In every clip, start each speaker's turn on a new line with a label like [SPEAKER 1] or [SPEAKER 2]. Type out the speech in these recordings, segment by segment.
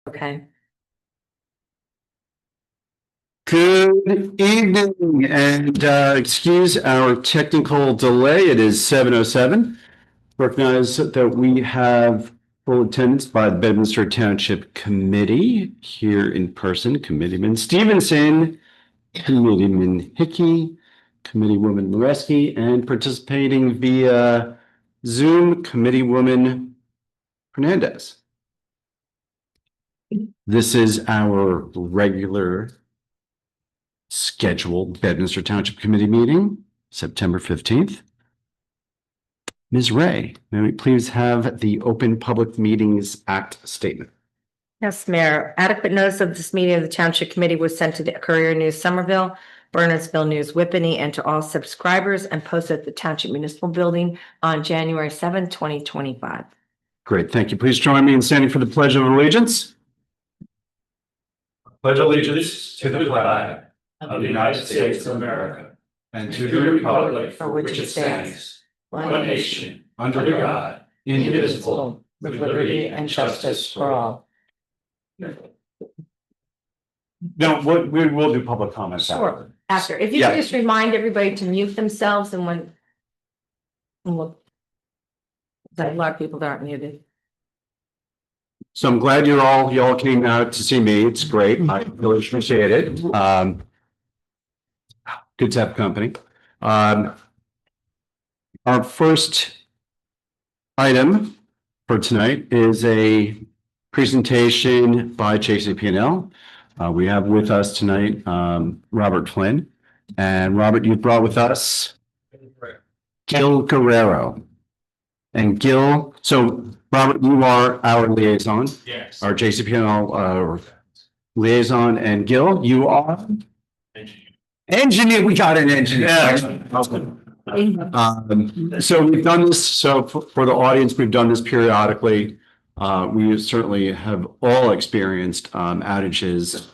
[SPEAKER 1] Okay.
[SPEAKER 2] Good evening, and excuse our technical delay. It is 7:07. Recognize that we have full attendance by the Bedminster Township Committee here in person. Committeeman Stevenson, Committeeman Hickey, Committeewoman Moreski, and participating via Zoom, Committeewoman Hernandez. This is our regular scheduled Bedminster Township Committee meeting, September 15th. Ms. Ray, may we please have the Open Public Meetings Act statement?
[SPEAKER 1] Yes, Mayor. Adequate notice of this meeting of the Township Committee was sent to the Courier News Somerville, Bernardsville News Whippany, and to all subscribers and posted at the Township Municipal Building on January 7th, 2025.
[SPEAKER 2] Great, thank you. Please join me in standing for the Pledge of Allegiance.
[SPEAKER 3] Pledge allegiance to the flag of the United States of America and to the republic for which it stands, one nation, under God, indivisible, with liberty and justice for all.
[SPEAKER 2] No, we will do public comments.
[SPEAKER 1] Sure. After, if you
[SPEAKER 2] Yeah.
[SPEAKER 1] could just remind everybody to mute themselves and when. A lot of people that aren't muted.
[SPEAKER 2] So I'm glad y'all came out to see me. It's great. I really appreciate it. Good to have company. Our first item for tonight is a presentation by JCP&L. We have with us tonight Robert Flynn. And Robert, you've brought with us Gil Guerrero. And Gil, so Robert, you are our liaison.
[SPEAKER 3] Yes.
[SPEAKER 2] Our JCP&L liaison, and Gil, you are engineer. We got an engineer. So we've done this. So for the audience, we've done this periodically. We certainly have all experienced outages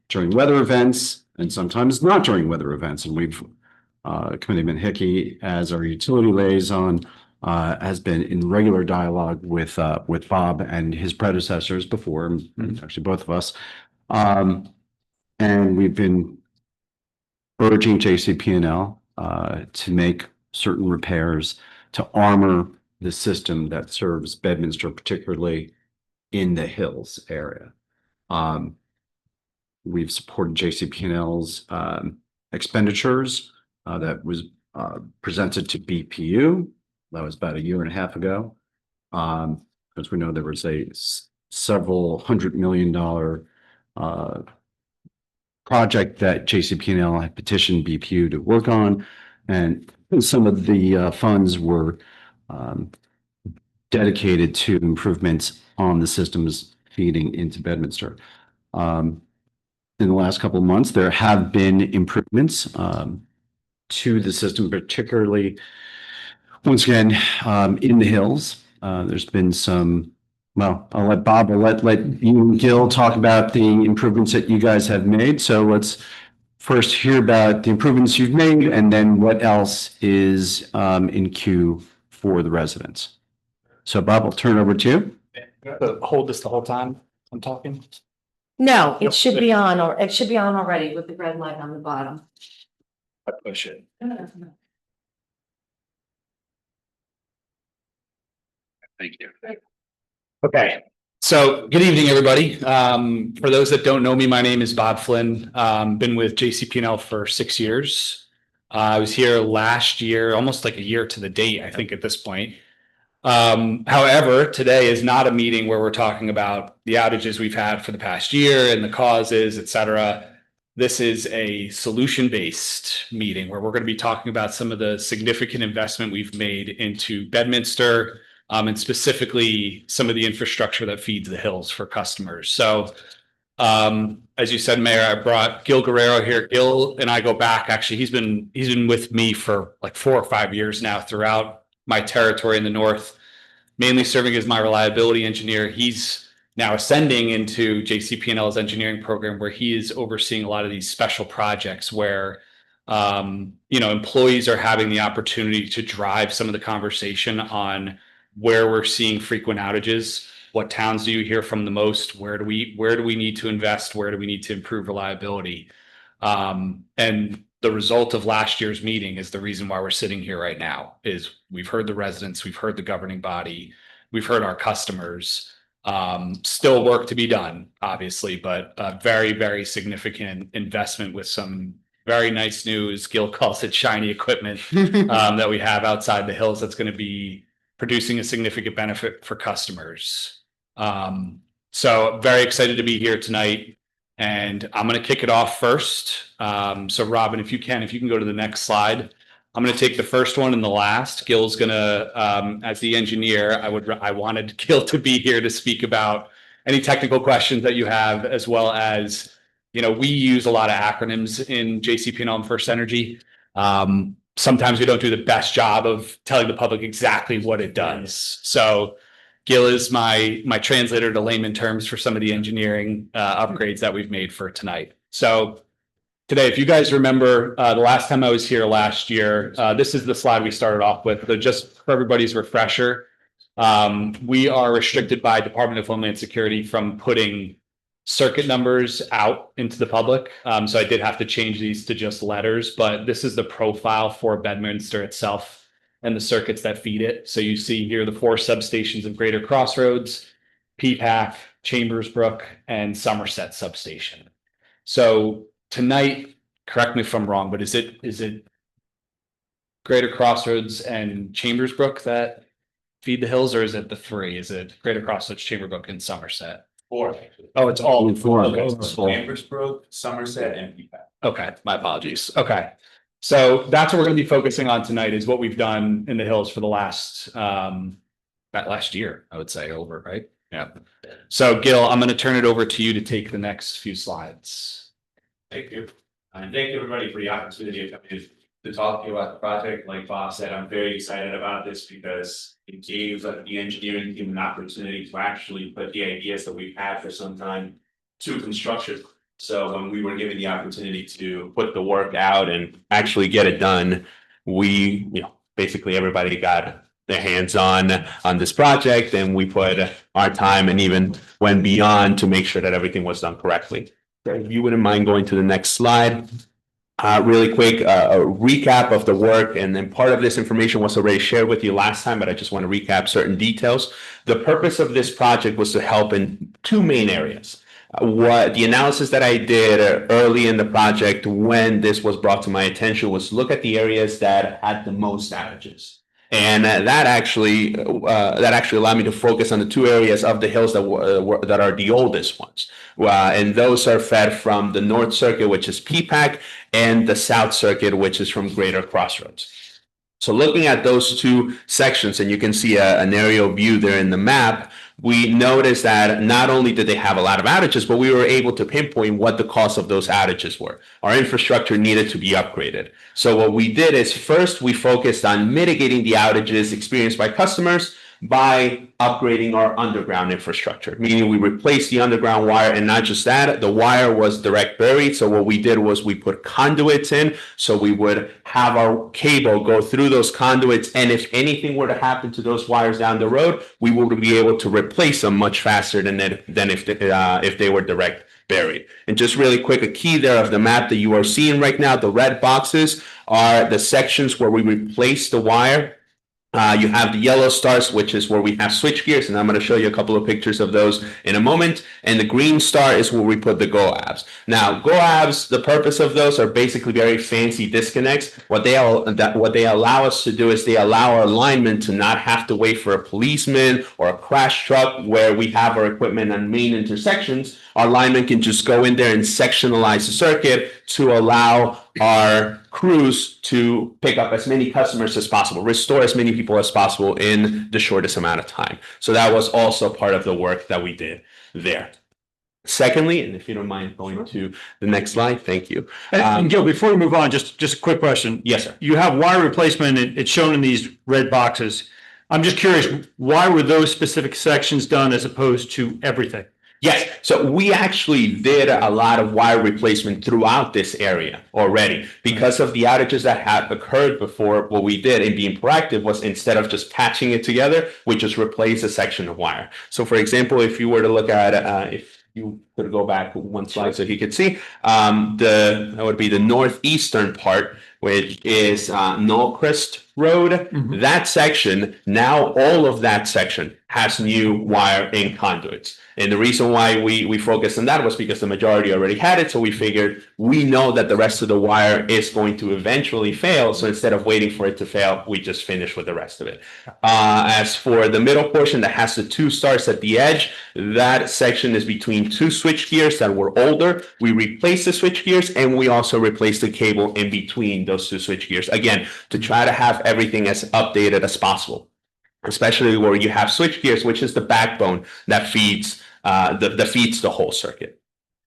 [SPEAKER 2] during weather events, and sometimes not during weather events. And we've Committeeman Hickey, as our utility liaison, has been in regular dialogue with Bob and his predecessors before, actually both of us. And we've been urging JCP&L to make certain repairs to armor the system that serves Bedminster, particularly in the Hills area. We've supported JCP&L's expenditures that was presented to BPU. That was about a year and a half ago. Because we know there was a several $100 million project that JCP&L had petitioned BPU to work on, and some of the funds were dedicated to improvements on the systems feeding into Bedminster. In the last couple of months, there have been improvements to the system, particularly once again in the Hills. There's been some. Well, I'll let you and Gil talk about the improvements that you guys have made. So let's first hear about the improvements you've made, and then what else is in queue for the residents. So Bob, I'll turn it over to you.
[SPEAKER 4] You have to hold this the whole time I'm talking?
[SPEAKER 1] No, it should be on, or it should be on already with the red light on the bottom.
[SPEAKER 4] I push it. Thank you. Okay, so good evening, everybody. For those that don't know me, my name is Bob Flynn. Been with JCP&L for 6 years. I was here last year, almost like a year to the date, I think, at this point. However, today is not a meeting where we're talking about the outages we've had for the past year and the causes, et cetera. This is a solution-based meeting where we're going to be talking about some of the significant investment we've made into Bedminster, and specifically some of the infrastructure that feeds the Hills for customers. So, as you said, Mayor, I brought Gil Guerrero here. Gil and I go back. Actually, he's been with me for like 4 or 5 years now throughout my territory in the north, mainly serving as my reliability engineer. He's now ascending into JCP&L's engineering program, where he is overseeing a lot of these special projects where employees are having the opportunity to drive some of the conversation on where we're seeing frequent outages. What towns do you hear from the most? Where do we need to invest? Where do we need to improve reliability? And the result of last year's meeting is the reason why we're sitting here right now. Is we've heard the residents, we've heard the governing body, we've heard our customers. Still work to be done, obviously, but a very, very significant investment with some very nice news. Gil calls it shiny equipment that we have outside the hills that's going to be producing a significant benefit for customers. So very excited to be here tonight, and I'm going to kick it off first. So Robin, if you can go to the next slide. I'm going to take the first one and the last. Gil's going to, as the engineer, I wanted Gil to be here to speak about any technical questions that you have, as well as, we use a lot of acronyms in JCP&L and First Energy. Sometimes we don't do the best job of telling the public exactly what it does. So Gil is my translator to layman terms for some of the engineering upgrades that we've made for tonight. So today, if you guys remember the last time I was here last year, this is the slide we started off with. So just for everybody's refresher, we are restricted by Department of Homeland Security from putting circuit numbers out into the public. So I did have to change these to just letters, but this is the profile for Bedminster itself and the circuits that feed it. So you see here the 4 substations of Greater Crossroads, PPAC, Chambersbrook, and Somerset substation. So tonight, correct me if I'm wrong, but is it Greater Crossroads and Chambersbrook that feed the hills, or is it the 3? Is it Greater Crossroads, Chambersbrook, and Somerset?
[SPEAKER 3] 4.
[SPEAKER 4] Oh, it's all
[SPEAKER 2] 4.
[SPEAKER 4] Okay.
[SPEAKER 3] Chambersbrook, Somerset, and PPAC.
[SPEAKER 4] Okay, my apologies. Okay. So that's what we're going to be focusing on tonight, is what we've done in the hills for the last year, I would say, over, right? Yeah. So Gil, I'm going to turn it over to you to take the next few slides.
[SPEAKER 3] Thank you. And thank you everybody for the opportunity of coming to talk to you about the project. Like Bob said, I'm very excited about this because it gave the engineering team an opportunity to actually put the ideas that we've had for some time to construction. So when we were given the opportunity to put the work out and actually get it done, we, basically everybody got their hands on this project, and we put our time and even went beyond to make sure that everything was done correctly. So if you wouldn't mind going to the next slide. Really quick, a recap of the work, and then part of this information was already shared with you last time, but I just want to recap certain details. The purpose of this project was to help in 2 main areas. What the analysis that I did early in the project when this was brought to my attention was look at the areas that had the most outages. And that actually allowed me to focus on the 2 areas of the hills that are the oldest ones. And those are fed from the North Circuit, which is PPAC, and the South Circuit, which is from Greater Crossroads. So looking at those 2 sections, and you can see an aerial view there in the map, we noticed that not only did they have a lot of outages, but we were able to pinpoint what the cost of those outages were. Our infrastructure needed to be upgraded. So what we did is first we focused on mitigating the outages experienced by customers by upgrading our underground infrastructure, meaning we replaced the underground wire, and not just that, the wire was direct buried. So what we did was we put conduits in, so we would have our cable go through those conduits, and if anything were to happen to those wires down the road, we would be able to replace them much faster than if they were direct buried. And just really quick, a key there of the map that you are seeing right now, the red boxes are the sections where we replace the wire. You have the yellow stars, which is where we have switch gears, and I'm going to show you a couple of pictures of those in a moment. And the green star is where we put the GoAbs. Now, GoAbs, the purpose of those are basically very fancy disconnects. What they allow us to do is they allow our linemen to not have to wait for a policeman or a crash truck where we have our equipment on main intersections. Our linemen can just go in there and sectionalize the circuit to allow our crews to pick up as many customers as possible, restore as many people as possible in the shortest amount of time. So that was also part of the work that we did there. Secondly, and if you don't mind going to the next slide, thank you.
[SPEAKER 5] And Gil, before we move on, just a quick question.
[SPEAKER 3] Yes, sir.
[SPEAKER 5] You have wire replacement, and it's shown in these red boxes. I'm just curious, why were those specific sections done as opposed to everything?
[SPEAKER 3] Yes, so we actually did a lot of wire replacement throughout this area already. Because of the outages that had occurred before, what we did in being proactive was instead of just patching it together, we just replaced a section of wire. So for example, if you were to look at, if you could go back one slide so you could see, that would be the northeastern part, which is Knollcrest Road. That section, now all of that section has new wire and conduits. And the reason why we focused on that was because the majority already had it. So we figured we know that the rest of the wire is going to eventually fail. So instead of waiting for it to fail, we just finish with the rest of it. As for the middle portion that has the 2 stars at the edge, that section is between 2 switch gears that were older. We replaced the switch gears and we also replaced the cable in between those 2 switch gears. Again, to try to have everything as updated as possible, especially where you have switch gears, which is the backbone that feeds the whole circuit.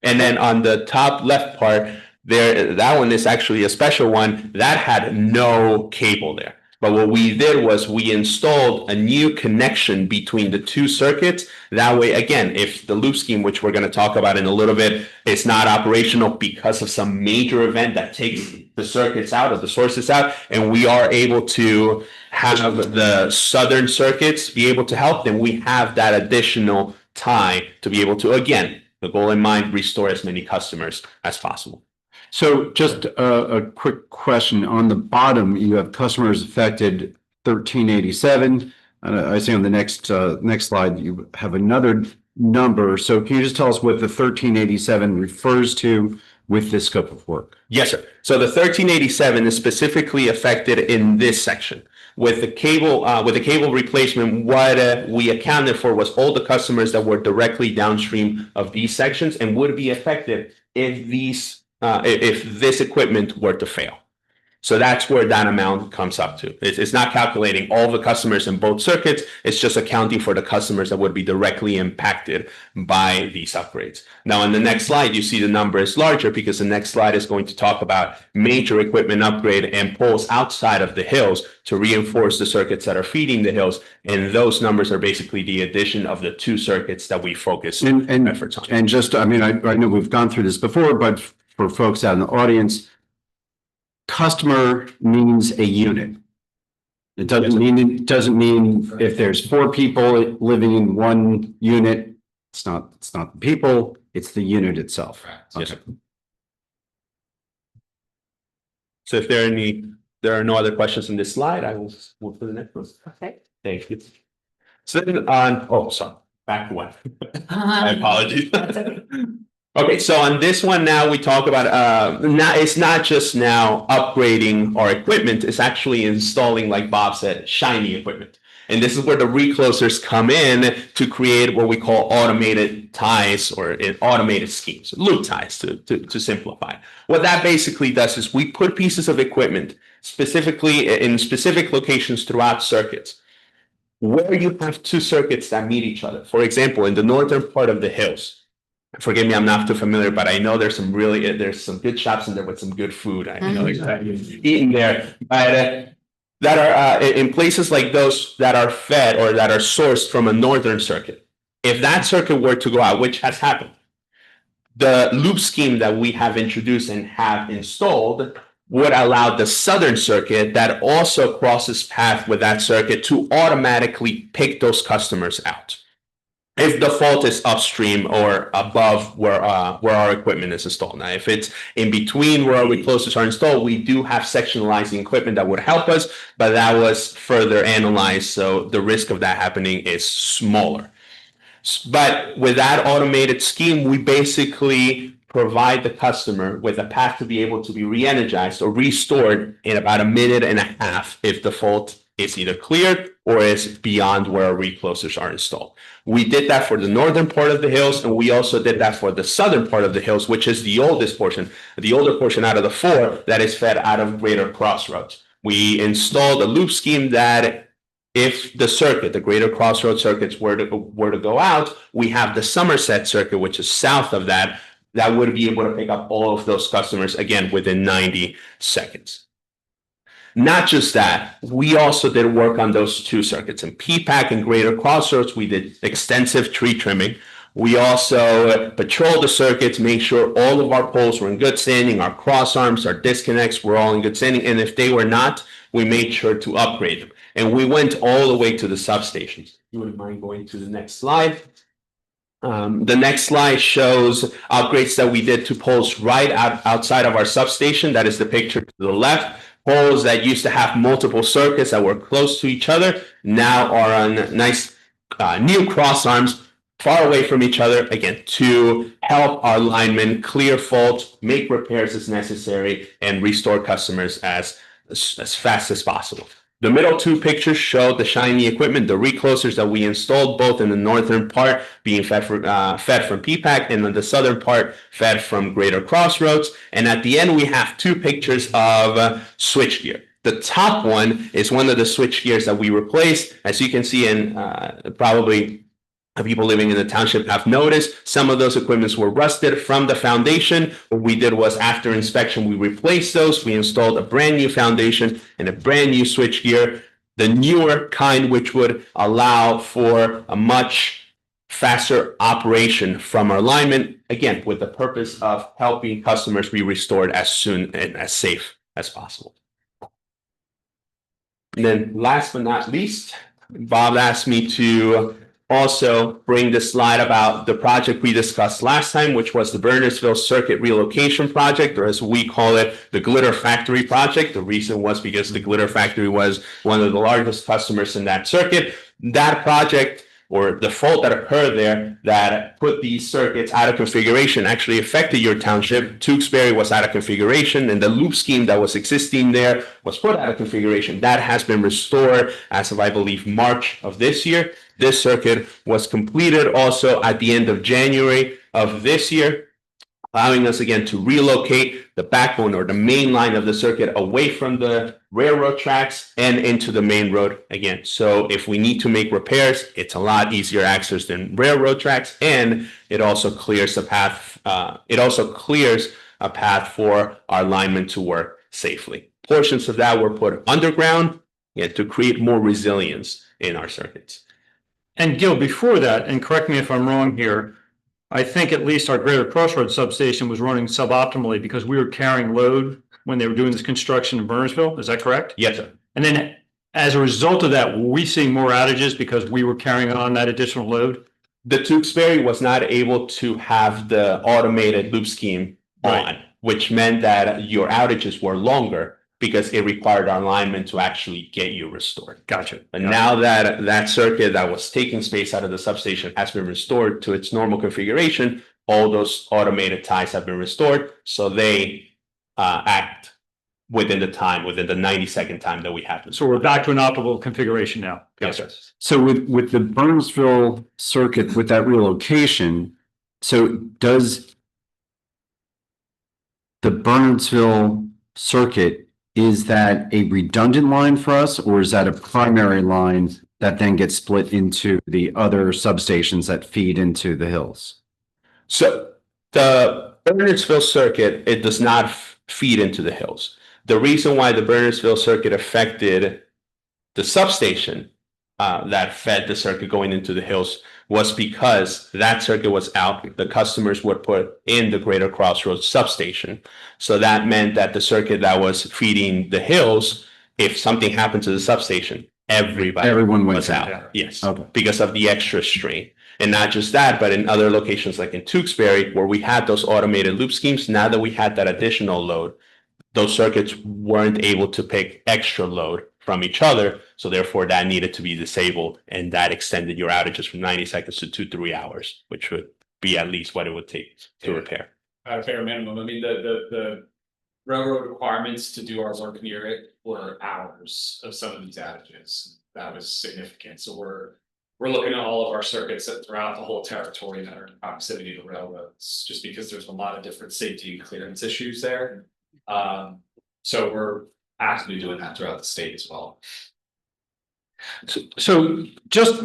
[SPEAKER 3] And then on the top left part there, that one is actually a special one that had no cable there. But what we did was we installed a new connection between the 2 circuits. That way, again, if the loop scheme, which we're going to talk about in a little bit, is not operational because of some major event that takes the circuits out or the sources out, and we are able to have the southern circuits be able to help, then we have that additional tie to be able to, again, the goal in mind, restore as many customers as possible.
[SPEAKER 2] So just a quick question. On the bottom, you have customers affected 1387. I see on the next slide, you have another number. So can you just tell us what the 1387 refers to with this scope of work?
[SPEAKER 3] Yes, sir. So the 1387 is specifically affected in this section. With the cable replacement, what we accounted for was all the customers that were directly downstream of these sections and would be affected if this equipment were to fail. So that's where that amount comes up to. It's not calculating all the customers in both circuits. It's just accounting for the customers that would be directly impacted by these upgrades. Now, on the next slide, you see the number is larger because the next slide is going to talk about major equipment upgrade and poles outside of the hills to reinforce the circuits that are feeding the hills. And those numbers are basically the addition of the 2 circuits that we focus efforts on.
[SPEAKER 2] And just, I mean, I know we've gone through this before, but for folks out in the audience, customer means a unit. It doesn't mean if there's 4 people living in one unit, it's not the people, it's the unit itself.
[SPEAKER 3] Yes, sir. So if there are no other questions in this slide, I will move to the next one.
[SPEAKER 1] Okay.
[SPEAKER 3] Thank you. So then back one. My apologies. Okay, so on this one now we talk about it's not just now upgrading our equipment, it's actually installing, like Bob said, shiny equipment. And this is where the reclosers come in to create what we call automated ties or automated schemes, loop ties to simplify. What that basically does is we put pieces of equipment specifically in specific locations throughout circuits where you have 2 circuits that meet each other. For example, in the northern part of the hills, forgive me, I'm not too familiar, but I know there's some good shops in there with some good food. I know exactly eating there, but that are in places like those that are fed or that are sourced from a northern circuit. If that circuit were to go out, which has happened, the loop scheme that we have introduced and have installed would allow the southern circuit that also crosses path with that circuit to automatically pick those customers out if the fault is upstream or above where our equipment is installed. Now, if it's in between where our reclosers are installed, we do have sectionalizing equipment that would help us, but that was further analyzed, so the risk of that happening is smaller. But with that automated scheme, we basically provide the customer with a path to be able to be re-energized or restored in about 1.5 minutes if the fault is either cleared or is beyond where our reclosers are installed. We did that for the northern part of the hills, and we also did that for the southern part of the hills, which is the oldest portion, the older portion out of the 4 that is fed out of Greater Crossroads. We installed a loop scheme that if the circuit, the Greater Crossroads circuits were to go out, we have the Somerset circuit, which is south of that would be able to pick up all of those customers again within 90 seconds. Not just that, we also did work on those 2 circuits. In PPAC and Greater Crossroads, we did extensive tree trimming. We also patrol the circuits, make sure all of our poles were in good standing, our cross arms, our disconnects were all in good standing, and if they were not, we made sure to upgrade them. And we went all the way to the substations. You wouldn't mind going to the next slide? The next slide shows upgrades that we did to poles right outside of our substation. That is the picture to the left. Poles that used to have multiple circuits that were close to each other now are on nice new cross arms far away from each other, again, to help our linemen clear faults, make repairs as necessary, and restore customers as fast as possible. The middle two pictures show the shiny equipment, the reclosers that we installed, both in the northern part being fed from PPAC, and then the southern part fed from Greater Crossroads. And at the end, we have two pictures of switchgear. The top one is one of the switchgears that we replaced. As you can see, and probably people living in the township have noticed, some of those equipments were rusted from the foundation. What we did was, after inspection, we replaced those. We installed a brand new foundation and a brand new switchgear, the newer kind, which would allow for a much faster operation from our linemen, again, with the purpose of helping customers be restored as soon and as safe as possible. And then last but not least, Bob asked me to also bring the slide about the project we discussed last time, which was the Bernardsville Circuit Relocation Project, or as we call it, the Glitter Factory Project. The reason was because the Glitter Factory was one of the largest customers in that circuit. That project, or the fault that occurred there that put these circuits out of configuration, actually affected your township. Tewksbury was out of configuration, and the loop scheme that was existing there was put out of configuration. That has been restored as of, I believe, March of this year. This circuit was completed also at the end of January of this year, allowing us again to relocate the backbone or the main line of the circuit away from the railroad tracks and into the main road again. So if we need to make repairs, it's a lot easier access than railroad tracks, and it also clears a path. It also clears a path for our linemen to work safely. Portions of that were put underground, to create more resilience in our circuits.
[SPEAKER 5] And Gil, before that, and correct me if I'm wrong here, I think at least our Greater Crossroads substation was running suboptimally because we were carrying load when they were doing this construction in Bernardsville. Is that correct?
[SPEAKER 3] Yes, sir.
[SPEAKER 5] And then as a result of that, were we seeing more outages because we were carrying on that additional load?
[SPEAKER 3] The Tewksbury was not able to have the automated loop scheme on, which meant that your outages were longer because it required our linemen to actually get you restored.
[SPEAKER 5] Gotcha.
[SPEAKER 3] And now that that circuit that was taking space out of the substation has been restored to its normal configuration, all those automated ties have been restored, so they act within the 90-second time that we have them.
[SPEAKER 5] So we're back to an optimal configuration now.
[SPEAKER 3] Yes, sir.
[SPEAKER 2] So with the Bernardsville circuit, with that relocation, so does the Bernardsville circuit, is that a redundant line for us, or is that a primary line that then gets split into the other substations that feed into the hills?
[SPEAKER 3] So the Bernardsville circuit, it does not feed into the hills. The reason why the Bernardsville circuit affected the substation that fed the circuit going into the hills was because that circuit was out. The customers would put in the Greater Crossroads substation. So that meant that the circuit that was feeding the hills, if something happened to the substation, everyone was out.
[SPEAKER 5] Yeah.
[SPEAKER 3] Yes,
[SPEAKER 2] Okay.
[SPEAKER 3] because of the extra strain. And not just that, but in other locations like in Tewksbury, where we had those automated loop schemes, now that we had that additional load, those circuits weren't able to pick extra load from each other. So therefore that needed to be disabled, and that extended your outages from 90 seconds to 2-3 hours, which would be at least what it would take to repair.
[SPEAKER 6] At a bare minimum, I mean, the railroad requirements to do our work near it were hours of some of these outages. That was significant. So we're looking at all of our circuits throughout the whole territory that are in proximity to railroads, just because there's a lot of different safety and clearance issues there. So we're actively doing that throughout the state as well.
[SPEAKER 5] So just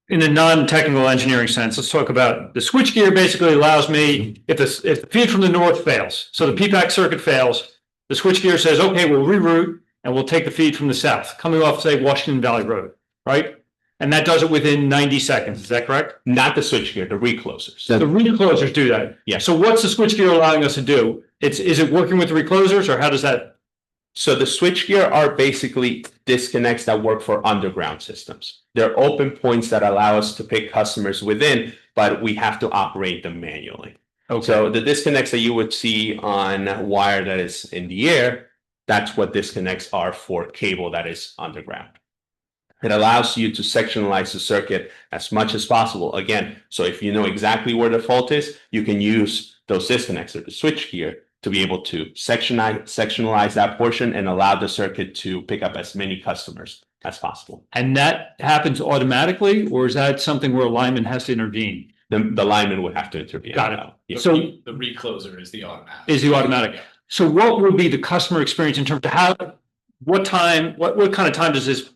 [SPEAKER 5] in a non-technical engineering sense, let's talk about the switchgear. Basically allows me, if the feed from the north fails, so the PPAC circuit fails, the switchgear says, okay, we'll reroute and we'll take the feed from the south, coming off, say, Washington Valley Road, right? And that does it within 90 seconds, is that correct?
[SPEAKER 3] Not the switchgear, the reclosers.
[SPEAKER 5] The reclosers do that?
[SPEAKER 3] Yes.
[SPEAKER 5] So what's the switchgear allowing us to do? Is it working with the reclosers, or how does that?
[SPEAKER 3] So the switchgear are basically disconnects that work for underground systems. They're open points that allow us to pick customers within, but we have to operate them manually.
[SPEAKER 5] Okay.
[SPEAKER 3] So the disconnects that you would see on wire that is in the air, that's what disconnects are for cable that is underground. It allows you to sectionalize the circuit as much as possible. Again, so if you know exactly where the fault is, you can use those disconnects or the switchgear to be able to sectionalize that portion and allow the circuit to pick up as many customers as possible.
[SPEAKER 5] And that happens automatically, or is that something where a lineman has to intervene?
[SPEAKER 3] The lineman would have to intervene.
[SPEAKER 5] Got it.
[SPEAKER 3] Yeah.
[SPEAKER 5] So
[SPEAKER 6] The recloser is the automatic.
[SPEAKER 5] is the automatic.
[SPEAKER 6] Yeah.
[SPEAKER 5] So what would be the customer experience in terms of what kind of time does this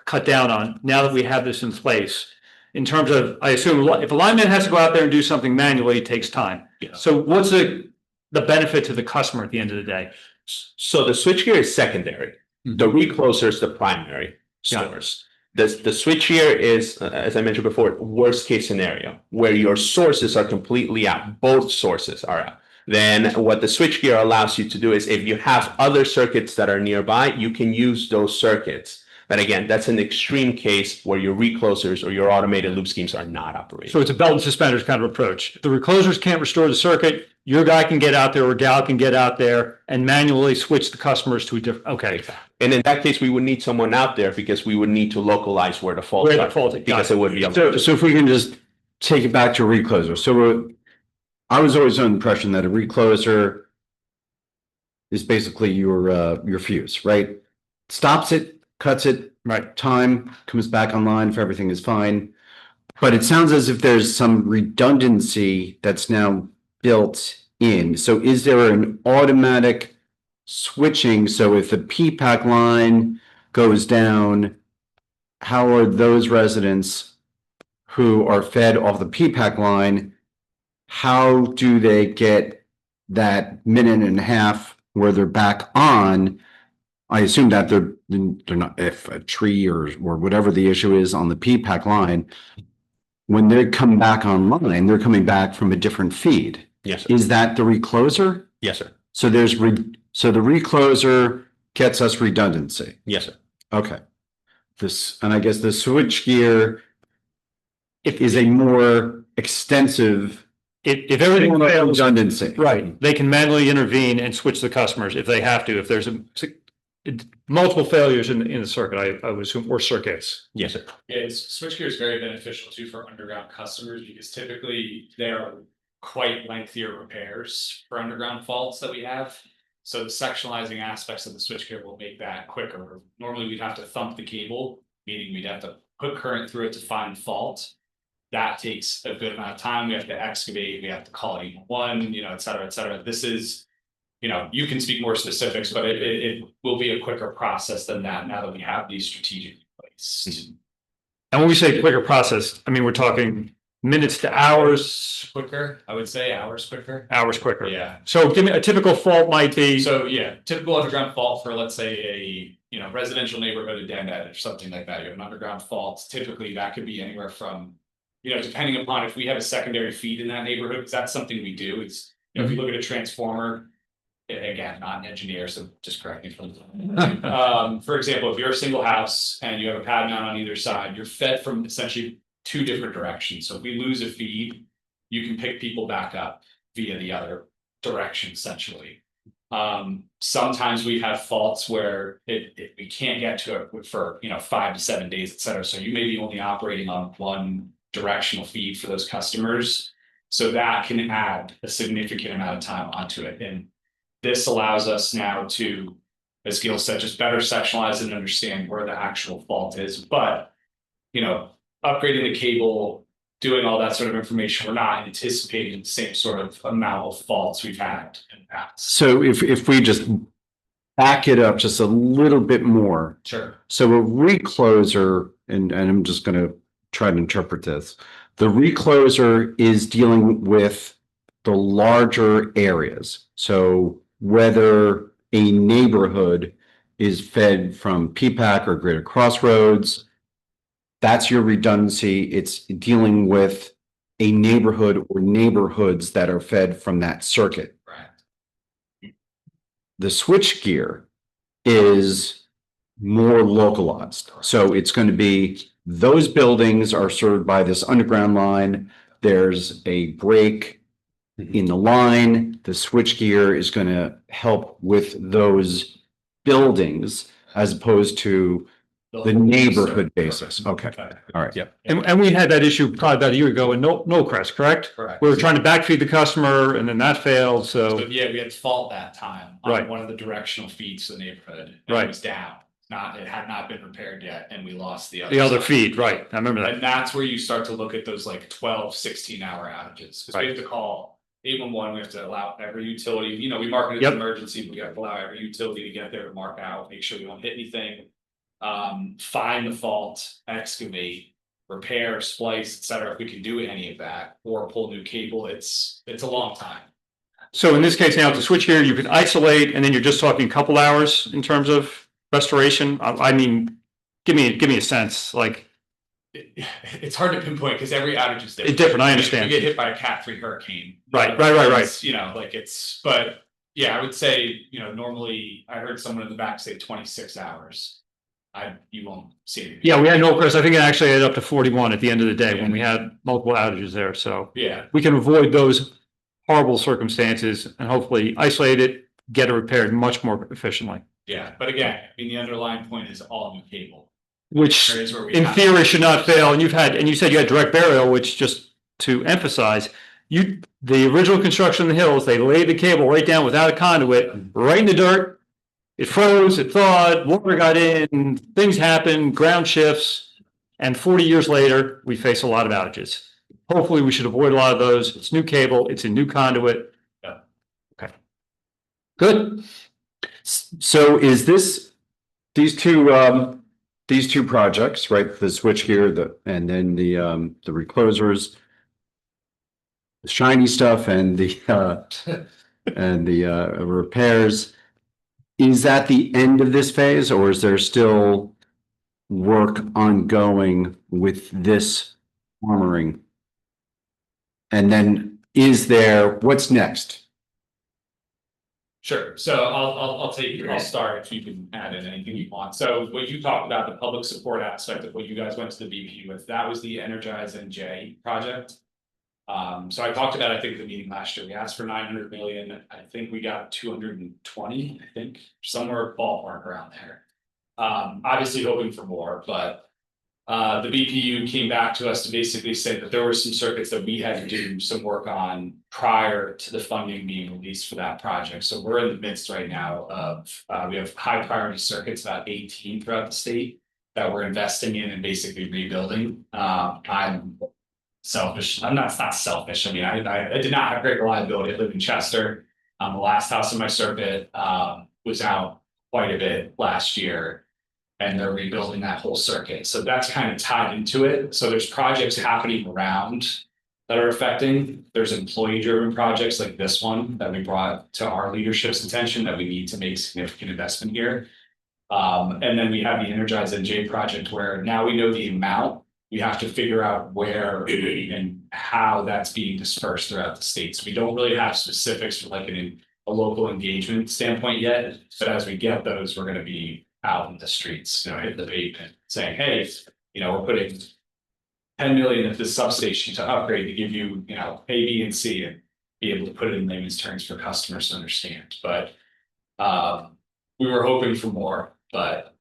[SPEAKER 5] cut down on now that we have this in place? In terms of, I assume if a lineman has to go out there and do something manually, it takes time.
[SPEAKER 3] Yeah.
[SPEAKER 5] So what's the benefit to the customer at the end of the day?
[SPEAKER 3] So the switchgear is secondary. The recloser is the primary
[SPEAKER 5] Got it.
[SPEAKER 3] source. The switchgear is, as I mentioned before, worst case scenario, where your sources are completely out. Both sources are out. Then what the switchgear allows you to do is if you have other circuits that are nearby, you can use those circuits. But again, that's an extreme case where your reclosers or your automated loop schemes are not operating.
[SPEAKER 5] So it's a belt and suspenders kind of approach. If the reclosers can't restore the circuit, your guy can get out there or gal can get out there and manually switch the customers to a different, okay.
[SPEAKER 3] And in that case, we would need someone out there because we would need to localize where the faults
[SPEAKER 5] Where
[SPEAKER 3] are.
[SPEAKER 5] the fault is.
[SPEAKER 3] Because it would be.
[SPEAKER 2] So if we can just take it back to recloser. So I was always under the impression that a recloser is basically your fuse, right? Stops it, cuts it,
[SPEAKER 5] Right.
[SPEAKER 2] time comes back online if everything is fine. But it sounds as if there's some redundancy that's now built in. So is there an automatic switching? So if the P-pack line goes down, how are those residents who are fed off the P-pack line, how do they get that minute and a half where they're back on? I assume that they're not, if a tree or whatever the issue is on the P-pack line, when they come back online, they're coming back from a different feed.
[SPEAKER 3] Yes, sir.
[SPEAKER 2] Is that the recloser?
[SPEAKER 3] Yes, sir.
[SPEAKER 2] So so the recloser gets us redundancy.
[SPEAKER 3] Yes, sir.
[SPEAKER 2] Okay. And I guess the switchgear is a more extensive
[SPEAKER 5] If everything fails,
[SPEAKER 2] redundancy.
[SPEAKER 5] right, they can manually intervene and switch the customers if they have to, if there's multiple failures in the circuit, I would assume, or circuits.
[SPEAKER 3] Yes, sir.
[SPEAKER 6] Yeah, switchgear is very beneficial too for underground customers because typically they are quite lengthier repairs for underground faults that we have. So the sectionalizing aspects of the switchgear will make that quicker. Normally we'd have to thump the cable, meaning we'd have to put current through it to find fault. That takes a good amount of time. We have to excavate, we have to call 111, et cetera, et cetera. This is, you can speak more specifics, but it will be a quicker process than that now that we have these strategic in place.
[SPEAKER 5] And when we say quicker process, I mean, we're talking minutes to hours.
[SPEAKER 6] Quicker, I would say hours quicker.
[SPEAKER 5] Hours quicker.
[SPEAKER 6] Yeah.
[SPEAKER 5] So give me a typical fault might be.
[SPEAKER 6] So yeah, typical underground fault for, let's say, a residential neighborhood, a den edge or something like that. You have an underground fault. Typically that could be anywhere from, depending upon if we have a secondary feed in that neighborhood, because that's something we do. It's, if you look at a transformer, again, not an engineer, so just correct me from. For example, if you're a single house and you have a pad mount on either side, you're fed from essentially two different directions. So if we lose a feed, you can pick people back up via the other direction, essentially. Sometimes we have faults where we can't get to it for 5 to 7 days, et cetera. So you may be only operating on one directional feed for those customers. So that can add a significant amount of time onto it. And this allows us now to, as Gil said, just better sectionalize and understand where the actual fault is. But, upgrading the cable, doing all that sort of information, we're not anticipating the same sort of amount of faults we've had in the past.
[SPEAKER 2] So if we just back it up just a little bit more.
[SPEAKER 6] Sure.
[SPEAKER 2] So a recloser, and I'm just going to try to interpret this. The recloser is dealing with the larger areas. So whether a neighborhood is fed from P-pack or Greater Crossroads, That's your redundancy. It's dealing with a neighborhood or neighborhoods that are fed from that circuit.
[SPEAKER 6] Right.
[SPEAKER 2] The switch gear is more localized. So it's going to be, those buildings are served by this underground line. There's a break in the line. The switch gear is going to help with those buildings as opposed to the neighborhood basis. Okay. All right.
[SPEAKER 4] Yep.
[SPEAKER 5] And we had that issue probably about a year ago in Crest, correct?
[SPEAKER 6] Correct.
[SPEAKER 5] We were trying to backfeed the customer and then that failed,
[SPEAKER 6] So
[SPEAKER 5] so,
[SPEAKER 6] yeah, we had fault that time on
[SPEAKER 5] Right.
[SPEAKER 6] one of the directional feeds to the neighborhood. And
[SPEAKER 5] Right.
[SPEAKER 6] It was down. It had not been repaired yet, and we lost the
[SPEAKER 5] the other
[SPEAKER 6] side.
[SPEAKER 5] feed, right, I remember that.
[SPEAKER 6] And that's where you start to look at those like 12, 16-hour outages, because we
[SPEAKER 5] Right.
[SPEAKER 6] have to call 811, we have to allow every utility, we mark it as
[SPEAKER 5] Yep.
[SPEAKER 6] emergency, we have to allow every utility to get there to mark out, make sure we don't hit anything. Find the fault, excavate, repair, splice, etc. If we can do any of that, or pull new cable, it's a long time.
[SPEAKER 5] So in this case now, with the switchgear, you can isolate, and then you're just talking a couple hours in terms of restoration. I mean, give me a sense, like,
[SPEAKER 6] It's hard to pinpoint because every outage is different.
[SPEAKER 5] It's different, I understand.
[SPEAKER 6] You get hit by a Cat 3 hurricane.
[SPEAKER 5] Right.
[SPEAKER 6] It's, but yeah, I would say, normally I heard someone in the back say 26 hours. You won't see it.
[SPEAKER 5] yeah, we had no Crest. I think it actually ended up to 41 at the end of the day when we had multiple outages there, so
[SPEAKER 6] Yeah,
[SPEAKER 5] we can avoid those horrible circumstances and hopefully isolate it, get it repaired much more efficiently,
[SPEAKER 6] yeah. But again, the underlying point is all new cable.
[SPEAKER 5] which
[SPEAKER 6] Areas where we
[SPEAKER 5] in
[SPEAKER 6] have-
[SPEAKER 5] theory should not fail. And you said you had direct burial, which, just to emphasize, the original construction in the hills, they laid the cable right down without a conduit, right in the dirt. It froze, it thawed, water got in, things happened, ground shifts, and 40 years later, we face a lot of outages. Hopefully, we should avoid a lot of those. It's new cable, it's a new conduit.
[SPEAKER 6] Yeah.
[SPEAKER 5] Okay. Good.
[SPEAKER 2] So is these two projects, right? The switchgear, and then the reclosers, the shiny stuff and the repairs. Is that the end of this phase, or is there still work ongoing with this armoring? And then what's next?
[SPEAKER 6] Sure. So I'll start if you can add in anything you want. So what you talked about, the public support aspect of what you guys went to the BPU with, that was the Energize NJ project. So I talked about, I think, the meeting last year, we asked for 900 million. I think we got 220, I think, somewhere ballpark around there. Obviously hoping for more, but the BPU came back to us to basically say that there were some circuits that we had to do some work on prior to the funding being released for that project. So we're in the midst right now of, we have high priority circuits, about 18 throughout the state, that we're investing in and basically rebuilding. I'm selfish. It's not selfish. I did not have great reliability. I live in Chester. The last house in my circuit was out quite a bit last year, and they're rebuilding that whole circuit. So that's kind of tied into it. So there's projects happening around that are affecting. There's employee-driven projects like this one that we brought to our leadership's attention that we need to make significant investment here. And then we have the Energize NJ project where now we know the amount. We have to figure out where and how that's being dispersed throughout the state. So we don't really have specifics for like a local engagement standpoint yet, but as we get those, we're going to be out in the streets, hitting the pavement, saying, hey, we're putting 10 million at this substation to upgrade to give you, A, B, and C, and be able to put it in layman's terms for customers to understand. But we were hoping for more, but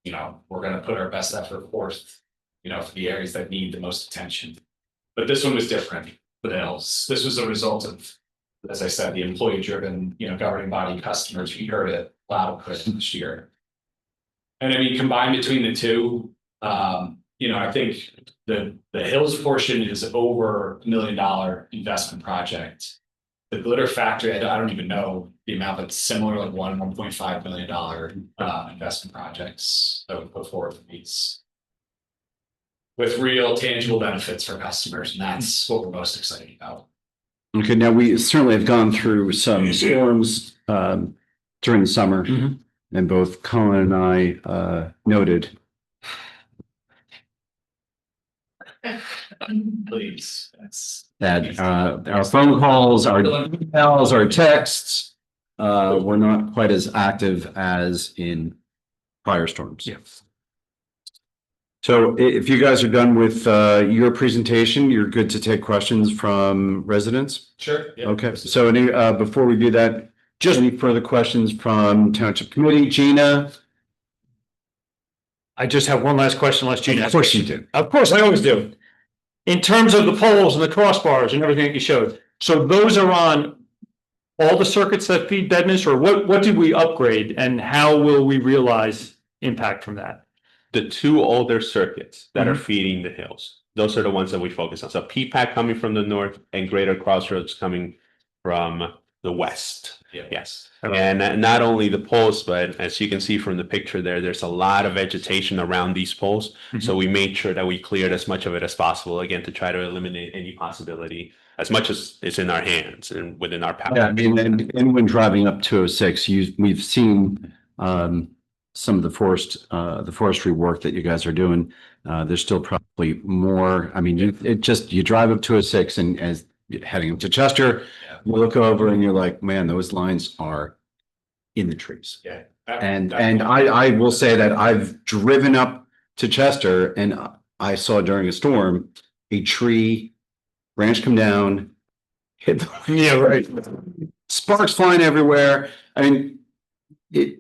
[SPEAKER 6] we're going to put our best effort forth. For the areas that need the most attention. But this one was different for the hills. This was a result of, as I said, the employee-driven, governing body customers. We heard it loud and clear this year. And combined between the two, I think the hills portion is over $1 million investment project. The glitter factory, I don't even know the amount, but similar, like $1.5 million investment projects that we put forward for these. With real tangible benefits for customers, and that's what we're most excited about.
[SPEAKER 2] Okay, now we certainly have gone through some storms during the summer, and both Colin and I noted
[SPEAKER 6] Please, that's.
[SPEAKER 2] that our phone calls, our emails, our texts were not quite as active as in prior storms.
[SPEAKER 5] Yeah.
[SPEAKER 2] So if you guys are done with your presentation, you're good to take questions from residents?
[SPEAKER 6] Sure. Yeah.
[SPEAKER 2] Okay, so any before we do that, just any further questions from Township Committee? Gina?
[SPEAKER 5] I just have one last question, unless Gina.
[SPEAKER 2] Of course you do.
[SPEAKER 5] Of course, I always do. In terms of the poles and the crossbars and everything that you showed, so those are on all the circuits that feed Bedminster, or what did we upgrade and how will we realize impact from that?
[SPEAKER 7] The two older circuits that are feeding the hills. Those are the ones that we focus on. So PPAC coming from the north and Greater Crossroads coming from the west.
[SPEAKER 6] Yeah.
[SPEAKER 7] Yes. And not only the poles, but as you can see from the picture there, there's a lot of vegetation around these poles. So we made sure that we cleared as much of it as possible, again, to try to eliminate any possibility as much as it's in our hands and within our power.
[SPEAKER 2] Yeah, I mean, and when driving up 206, we've seen some of the forestry work that you guys are doing. There's still probably more. I mean, you drive up 206 and as heading up to Chester, you look over and you're like, man, those lines are in the trees.
[SPEAKER 6] Yeah.
[SPEAKER 2] And I will say that I've driven up to Chester and I saw during a storm, a tree branch come down, hit the,
[SPEAKER 5] Yeah, right.
[SPEAKER 2] sparks flying everywhere. I mean, we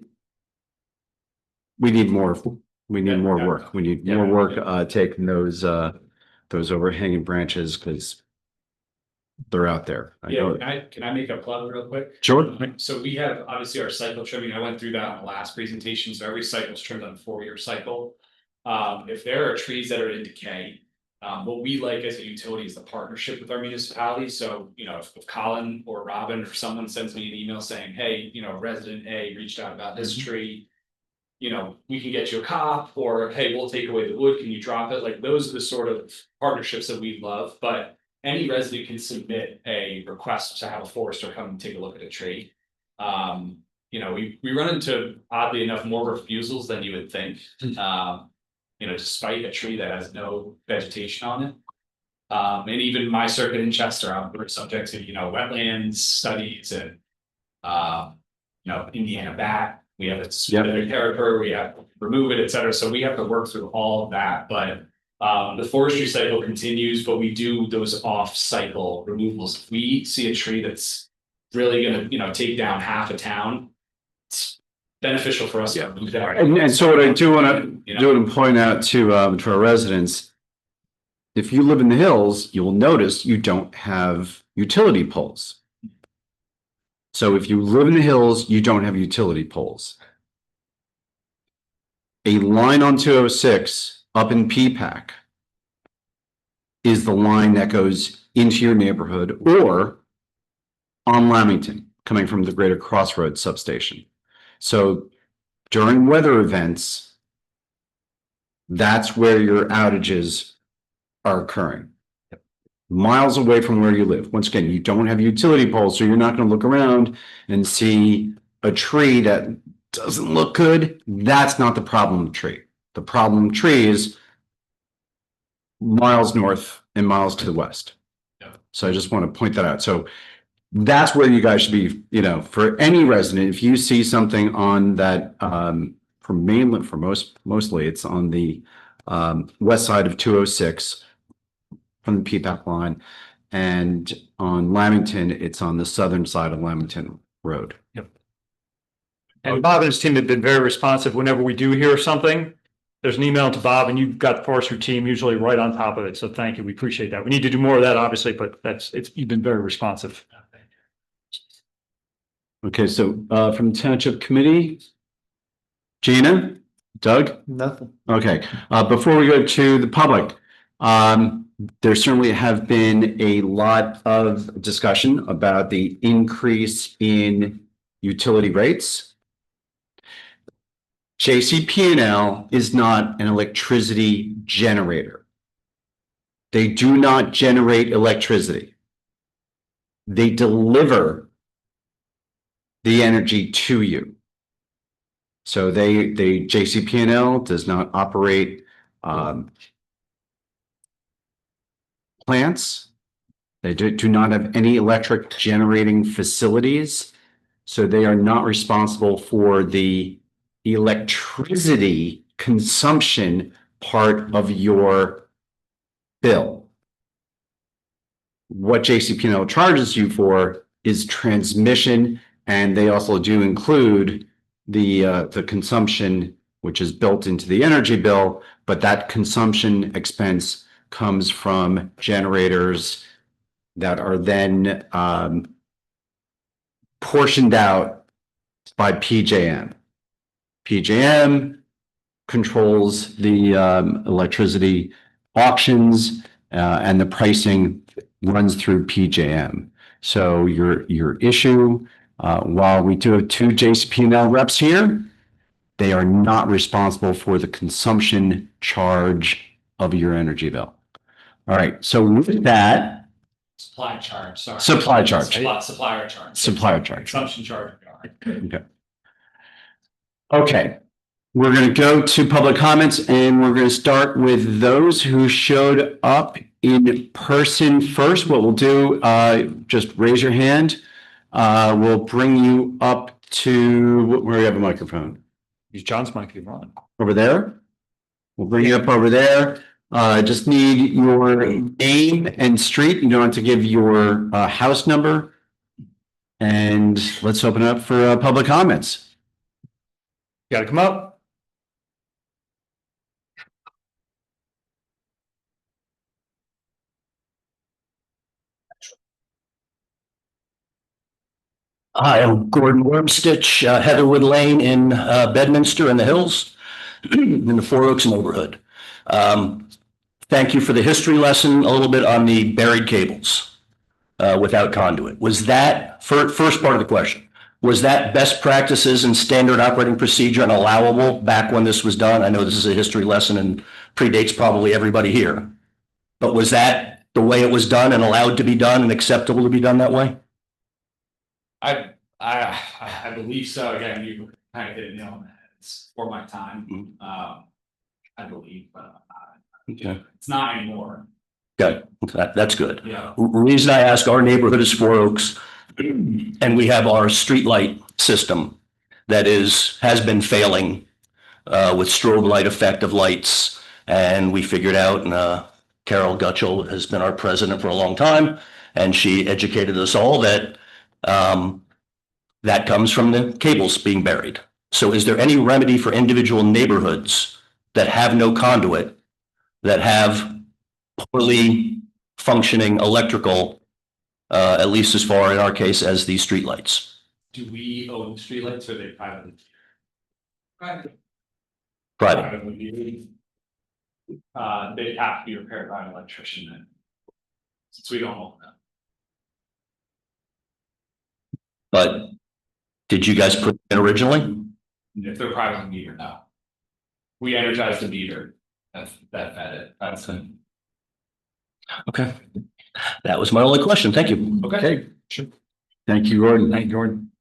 [SPEAKER 2] need more work. We need more work taking those overhanging branches because they're out there.
[SPEAKER 6] Can I make a plug real quick?
[SPEAKER 2] Sure.
[SPEAKER 6] So we have obviously our cycle trimming. I went through that on the last presentation. So every cycle is trimmed on a 4-year cycle. If there are trees that are in decay, what we like as a utility is the partnership with our municipality. So, if Colin or Robin or someone sends me an email saying, hey, resident A reached out about this tree, we can get you a cop, or hey, we'll take away the wood. Can you drop it? Like, those are the sort of partnerships that we love. But any resident can submit a request to have a forester come and take a look at a tree. We run into, oddly enough, more refusals than you would think. Despite a tree that has no vegetation on it. And even my circuit in Chester, we're subject to, wetlands studies and, Indiana bat. We have a specific character, we have to remove it, et cetera. So we have to work through all of that. But the forestry cycle continues, but we do those off-cycle removals. If we see a tree that's really gonna, take down half a town, it's beneficial for us to remove that.
[SPEAKER 2] And so what I do want to do and point out to our residents, if you live in the hills, you will notice you don't have utility poles. So if you live in the hills, you don't have utility poles. A line on 206 up in PPAC is the line that goes into your neighborhood, or on Lamington coming from the Greater Crossroads substation. So during weather events, that's where your outages are occurring. Miles away from where you live. Once again, you don't have utility poles, so you're not going to look around and see a tree that doesn't look good. That's not the problem tree. The problem tree is miles north and miles to the west. So I just want to point that out. So that's where you guys should be, for any resident, if you see something on that, for mainland, mostly it's on the west side of 206 from the PPAC line, and on Lamington, it's on the southern side of Lamington Road.
[SPEAKER 5] And Bob and his team have been very responsive. Whenever we do hear something, there's an email to Bob, and you've got the forestry team usually right on top of it. So thank you. We appreciate that. We need to do more of that, obviously, but you've been very responsive.
[SPEAKER 2] Okay, so from Township Committee, Gina, Doug?
[SPEAKER 3] Nothing.
[SPEAKER 2] Okay, before we go to the public, there certainly have been a lot of discussion about the increase in utility rates. JCP&L is not an electricity generator. They do not generate electricity. They deliver the energy to you. So JCP&L does not operate plants. They do not have any electric generating facilities. So they are not responsible for the electricity consumption part of your bill. What JCP&L charges you for is transmission, and they also do include the consumption, which is built into the energy bill, but that consumption expense comes from generators that are then portioned out by PJM. PJM controls the electricity auctions, and the pricing runs through PJM. So your issue, while we do have two JCP&L reps here, they are not responsible for the consumption charge of your energy bill. All right, so with that,
[SPEAKER 6] Supply charge, sorry.
[SPEAKER 2] Supply charge.
[SPEAKER 6] Supplier charge.
[SPEAKER 2] supplier charge.
[SPEAKER 6] Consumption charge.
[SPEAKER 2] Okay, we're going to go to public comments, and we're going to start with those who showed up in person first. What we'll do, just raise your hand. We'll bring you up to, where do you have a microphone?
[SPEAKER 5] Use John's microphone.
[SPEAKER 2] Over there? We'll bring you up over there. Just need your name and street. You don't have to give your house number. And let's open up for public comments.
[SPEAKER 5] Got to come up.
[SPEAKER 8] Hi, I'm Gordon Wormstitch, Heatherwood Lane in Bedminster in the Hills, in the Four Oaks neighborhood. Thank you for the history lesson, a little bit on the buried cables without conduit. Was that, first part of the question, was that best practices and standard operating procedure and allowable back when this was done? I know this is a history lesson and predates probably everybody here. But was that the way it was done and allowed to be done and acceptable to be done that way?
[SPEAKER 6] I believe so. Again, you kind of hit it nail on the head. It's for my time. I believe, but
[SPEAKER 8] Okay.
[SPEAKER 6] it's not anymore.
[SPEAKER 8] Good. That's good.
[SPEAKER 6] Yeah.
[SPEAKER 8] Reason I ask, our neighborhood is Four Oaks, and we have our streetlight system that has been failing with strobe light effect of lights. And we figured out, and Carol Gutschel has been our president for a long time, and she educated us all that that comes from the cables being buried. So is there any remedy for individual neighborhoods that have no conduit, that have poorly functioning electrical, at least as far in our case as these streetlights?
[SPEAKER 6] Do we own streetlights or are they privately?
[SPEAKER 8] Private.
[SPEAKER 6] Privately. They have to be repaired by an electrician then. Since we don't own them.
[SPEAKER 8] But did you guys put it in originally?
[SPEAKER 6] If they're privately metered, no. We energized the meter. That fed it. That's it.
[SPEAKER 8] Okay. That was my only question. Thank you.
[SPEAKER 6] Okay.
[SPEAKER 2] Sure. Thank you, Gordon.
[SPEAKER 5] Thank you, Gordon.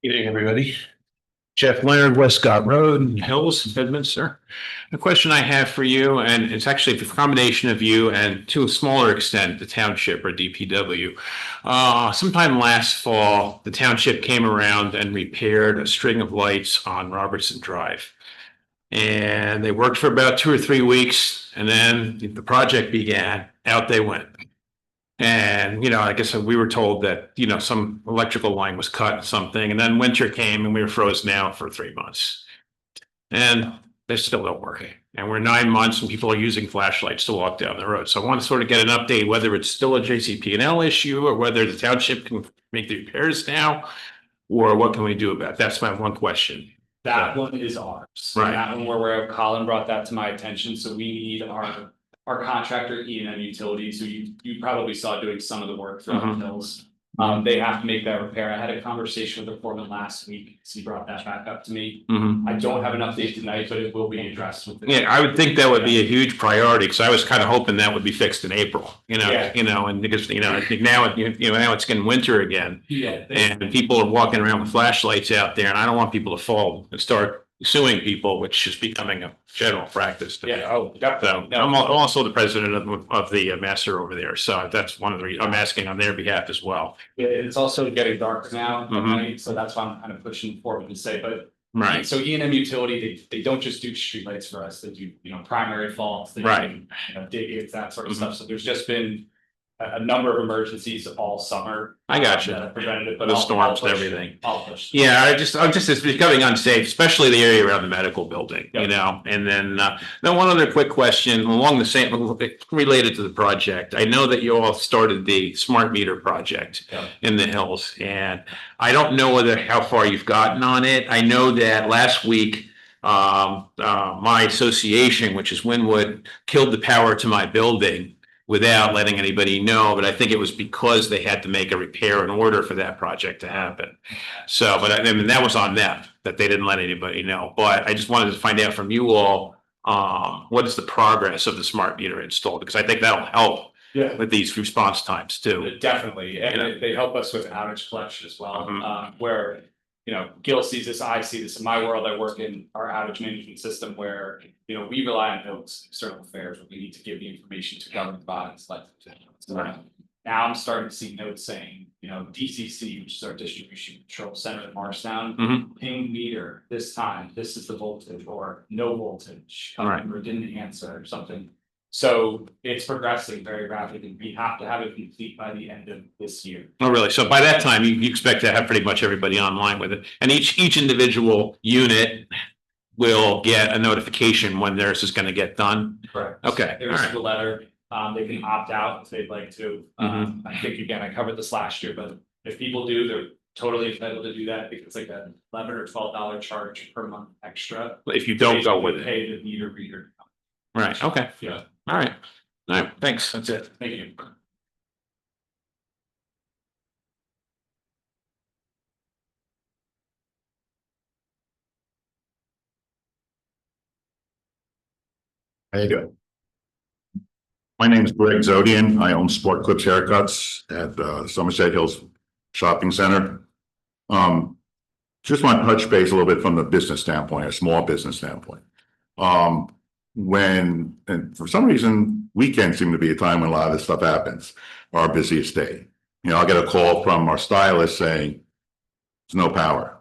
[SPEAKER 9] Evening, everybody. Jeff Leonard, Westcott Road, Hills, Bedminster. The question I have for you, and it's actually a combination of you and to a smaller extent, the township or DPW. Sometime last fall, the township came around and repaired a string of lights on Robertson Drive. And they worked for about 2 or 3 weeks, and then the project began, out they went. And, I guess we were told that, some electrical line was cut or something, and then winter came and we were frozen out for 3 months. And they still don't work. And we're 9 months and people are using flashlights to walk down the road. So I want to sort of get an update, whether it's still a JCP&L issue or whether the township can make the repairs now, or what can we do about it? That's my one question.
[SPEAKER 6] That one is ours.
[SPEAKER 9] Right.
[SPEAKER 6] That one where Colin brought that to my attention. So we need our contractor E&M Utilities, who you probably saw doing some of the work throughout the hills. They have to make that repair. I had a conversation with the foreman last week, so he brought that back up to me.
[SPEAKER 9] Mhm.
[SPEAKER 6] I don't have an update tonight, but it will be addressed with.
[SPEAKER 9] Yeah, I would think that would be a huge priority, because I was kind of hoping that would be fixed in April,
[SPEAKER 6] Yeah.
[SPEAKER 9] and because, I think now, now it's getting winter again.
[SPEAKER 6] Yeah.
[SPEAKER 9] And people are walking around with flashlights out there, and I don't want people to fall and start suing people, which is becoming a general practice.
[SPEAKER 6] Yeah, oh,
[SPEAKER 9] So
[SPEAKER 6] definitely.
[SPEAKER 9] I'm also the president of the master over there, so that's one of the reasons I'm asking on their behalf as well.
[SPEAKER 6] It's also getting darker now, at
[SPEAKER 9] Mhm.
[SPEAKER 6] night, so that's why I'm kind of pushing forward to say, but.
[SPEAKER 9] Right.
[SPEAKER 6] So E&M Utility, they don't just do streetlights for us, they do, primary faults. They do,
[SPEAKER 9] Right.
[SPEAKER 6] Dig, that sort of
[SPEAKER 9] Mhm.
[SPEAKER 6] stuff, so there's just been a number of emergencies all summer.
[SPEAKER 9] I got you.
[SPEAKER 6] That have prevented it, but
[SPEAKER 9] The
[SPEAKER 6] I'll
[SPEAKER 9] storms and
[SPEAKER 6] push-
[SPEAKER 9] everything.
[SPEAKER 6] I'll push.
[SPEAKER 9] Yeah, it's becoming unsafe, especially the area around the medical building,
[SPEAKER 6] Yeah.
[SPEAKER 9] and then one other quick question along the same, related to the project. I know that you all started the smart meter project
[SPEAKER 6] Yeah.
[SPEAKER 9] in the hills, and I don't know how far you've gotten on it. I know that last week, my association, which is Winwood, killed the power to my building without letting anybody know, but I think it was because they had to make a repair in order for that project to happen. So, but I mean, that was on them, that they didn't let anybody know. But I just wanted to find out from you all, what is the progress of the smart meter install? Because I think that'll help
[SPEAKER 6] Yeah.
[SPEAKER 9] with these response times too.
[SPEAKER 6] Definitely, and
[SPEAKER 9] Yeah.
[SPEAKER 6] they help us with outage collection as well,
[SPEAKER 9] Mhm.
[SPEAKER 6] where, Gil sees this, I see this, in my world, I work in our outage management system where, we rely on notes, external affairs, where we need to give the information to government bodies like.
[SPEAKER 9] Right.
[SPEAKER 6] Now I'm starting to see notes saying, DCC, which is our distribution control center in Morristown,
[SPEAKER 9] Mhm.
[SPEAKER 6] ping meter this time, this is the voltage, or no voltage,
[SPEAKER 9] Right.
[SPEAKER 6] or didn't answer or something. So it's progressing very rapidly. We have to have it complete by the end of this year.
[SPEAKER 9] Oh, really? So by that time, you expect to have pretty much everybody online with it, and each individual unit will get a notification when theirs is gonna get done?
[SPEAKER 6] Correct.
[SPEAKER 9] Okay,
[SPEAKER 6] There's
[SPEAKER 9] alright.
[SPEAKER 6] the letter, they can opt out if they'd like to.
[SPEAKER 9] Mhm.
[SPEAKER 6] I think, again, I covered this last year, but if people do, they're totally entitled to do that because it's like a $11 or $12 charge per month extra.
[SPEAKER 9] If you don't go with it.
[SPEAKER 6] Pay the meter reader.
[SPEAKER 9] Right, okay,
[SPEAKER 6] Yeah,
[SPEAKER 9] all right, thanks, that's it.
[SPEAKER 6] thank you.
[SPEAKER 3] How you doing? My name is Greg Zodian. I own Sport Clips Haircuts at Somerset Hills Shopping Center. Just want to touch base a little bit from the business standpoint, a small business standpoint. And for some reason, weekends seem to be a time when a lot of this stuff happens, our busiest day. I'll get a call from our stylist saying, there's no power.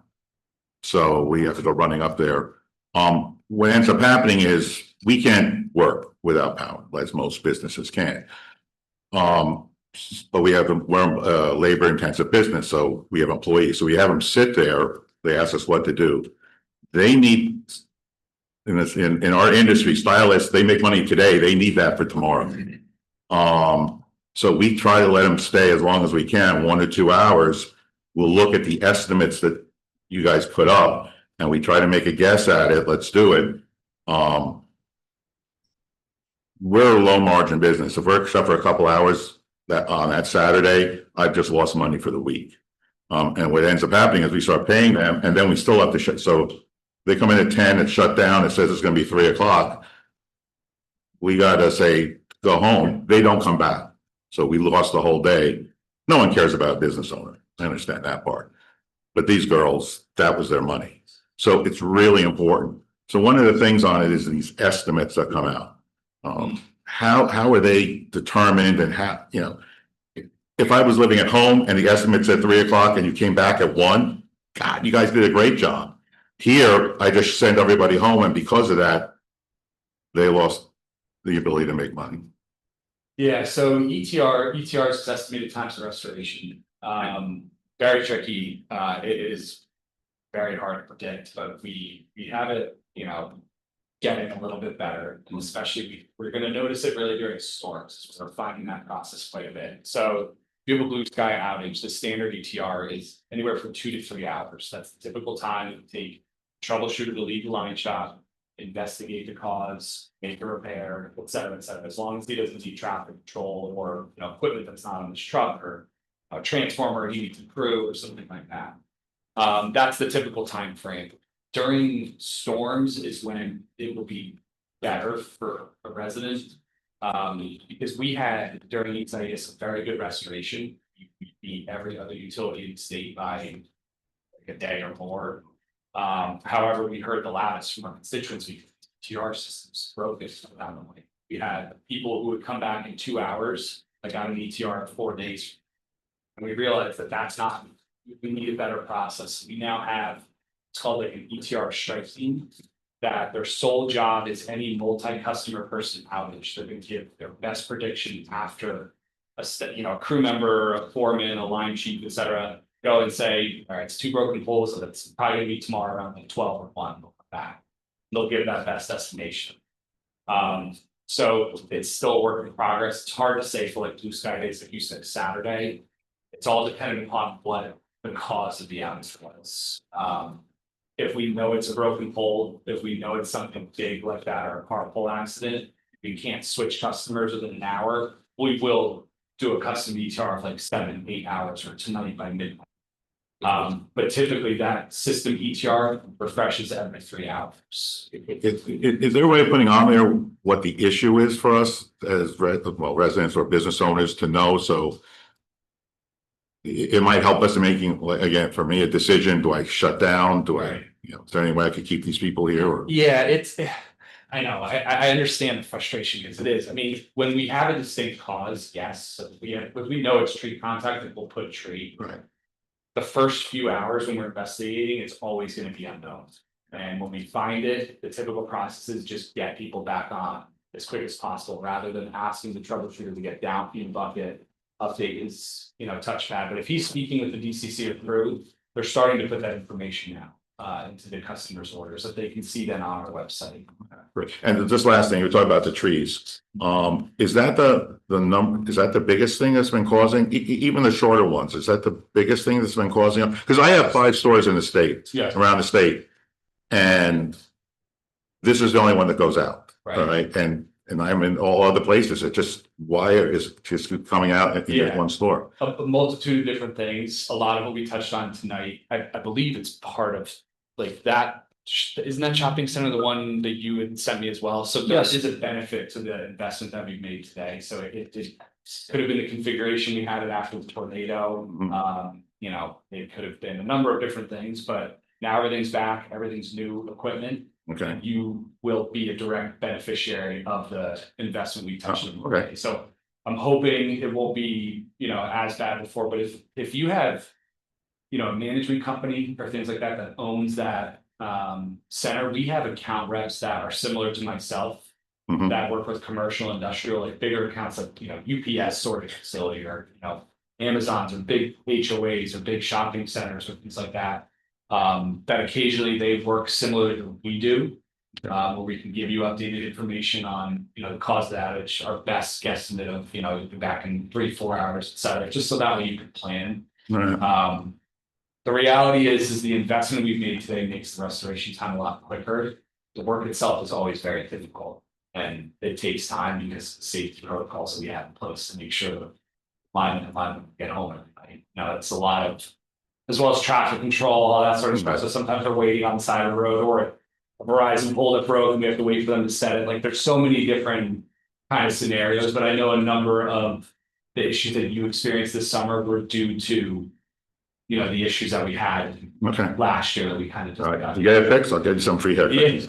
[SPEAKER 3] So we have to go running up there. What ends up happening is we can't work without power, as most businesses can. But we're a labor intensive business, so we have employees. So we have them sit there. They ask us what to do. They need, in our industry, stylists, they make money today. They need that for tomorrow. So we try to let them stay as long as we can, 1 or 2 hours. We'll look at the estimates that you guys put up and we try to make a guess at it. Let's do it. We're a low margin business. If we're except for a couple hours on that Saturday, I've just lost money for the week. And what ends up happening is we start paying them and then we still have to shut. So they come in at 10, it's shut down. It says it's going to be 3 o'clock. We got to say, go home. They don't come back. So we lost the whole day. No one cares about a business owner. I understand that part. But these girls, that was their money. So it's really important. So one of the things on it is these estimates that come out. How are they determined and how, if I was living at home and the estimate said 3 o'clock and you came back at 1, God, you guys did a great job. Here, I just send everybody home and because of that, they lost the ability to make money.
[SPEAKER 6] Yeah, so ETR's estimated times of restoration, very tricky. It is very hard to predict, but we have it, getting a little bit better, and especially we're gonna notice it really during storms, so we're finding that process quite a bit. So if you have a blue sky outage, the standard ETR is anywhere from 2 to 3 hours. That's the typical time it would take troubleshooter to leave the line shop, investigate the cause, make a repair, et cetera, as long as he doesn't need traffic control or equipment that's not on his truck or a transformer needs a crew or something like that. That's the typical time frame. During storms is when it will be better for a resident. Because we had during East a very good restoration. We beat every other utility in the state by like a day or more. However, we heard the loudest from our constituents because TR systems broke it down the way. We had people who would come back in 2 hours, like got an ETR in 4 days. And we realized that that's not, we need a better process. We now have, it's called like an ETR strike team. That their sole job is any multi-customer person outage. They're gonna give their best prediction after a crew member, a foreman, a line chief, etc. Go and say, all right, it's 2 broken poles, so that's probably gonna be tomorrow around like 12 or 1, they'll come back. They'll give that best estimation. So it's still a work in progress. It's hard to say for like blue sky days, like you said, Saturday. It's all dependent upon what the cause of the outage was. If we know it's a broken pole, if we know it's something big like that or a car pole accident, we can't switch customers within an hour. We will do a custom ETR of like 7-8 hours or tonight by midnight. But typically that system ETR refreshes every 3 hours.
[SPEAKER 3] Is there a way of putting on there what the issue is for us as residents or business owners to know? So it might help us in making, like, again, for me, a decision. Do I shut down? Do I, is there any way I could keep these people here? Or
[SPEAKER 6] Yeah, I know, I understand the frustration because it is. I mean, when we have a distinct cause, yes, so if we know it's tree contact, then we'll put a tree.
[SPEAKER 3] Right.
[SPEAKER 6] The first few hours when we're investigating, it's always gonna be unknown. And when we find it, the typical process is just get people back on as quick as possible, rather than asking the troubleshooter to get down the bucket, update his, touchpad. But if he's speaking with the DCC or crew, they're starting to put that information now into the customer's orders that they can see then on our website.
[SPEAKER 3] Right. And this last thing, you were talking about the trees. Is that is that the biggest thing that's been causing, even the shorter ones? Is that the biggest thing that's been causing? Because I have 5 stores in the state, around the state, and this is the only one that goes out.
[SPEAKER 6] Right.
[SPEAKER 3] All right. And I'm in all other places. It just, wire is just coming out in one store.
[SPEAKER 6] A multitude of different things. A lot of what we touched on tonight, I believe it's part of like that. Isn't that shopping center the one that you had sent me as well? So there is a benefit to the investment that we've made today. So it could have been the configuration we had it after the tornado. It could have been a number of different things, but now everything's back, everything's new equipment.
[SPEAKER 3] Okay.
[SPEAKER 6] You will be a direct beneficiary of the investment we touched on
[SPEAKER 3] okay.
[SPEAKER 6] today. So I'm hoping it won't be, as bad before, but if you have, a management company or things like that that owns that center, we have account reps that are similar to myself that work with commercial, industrial, like bigger accounts like, UPS sorting facility or, Amazon's or big HOAs or big shopping centers or things like that. That occasionally they work similar to what we do, where we can give you updated information on, the cause of the outage, our best guesstimate of, back in 3-4 hours, et cetera, just so that way you can plan.
[SPEAKER 3] Right.
[SPEAKER 6] The reality is the investment we've made today makes the restoration time a lot quicker. The work itself is always very difficult and it takes time because of the safety protocols that we have in place to make sure that linemen get home every night. It's a lot of, as well as traffic control, all that sort of stuff. So sometimes they're waiting on the side of the road or a Verizon hold up road and we have to wait for them to set it. Like there's so many different kind of scenarios, but I know a number of the issues that you experienced this summer were due to, the issues that we had last year that we kind of just
[SPEAKER 3] got. You get it fixed, I'll get you some free haircuts.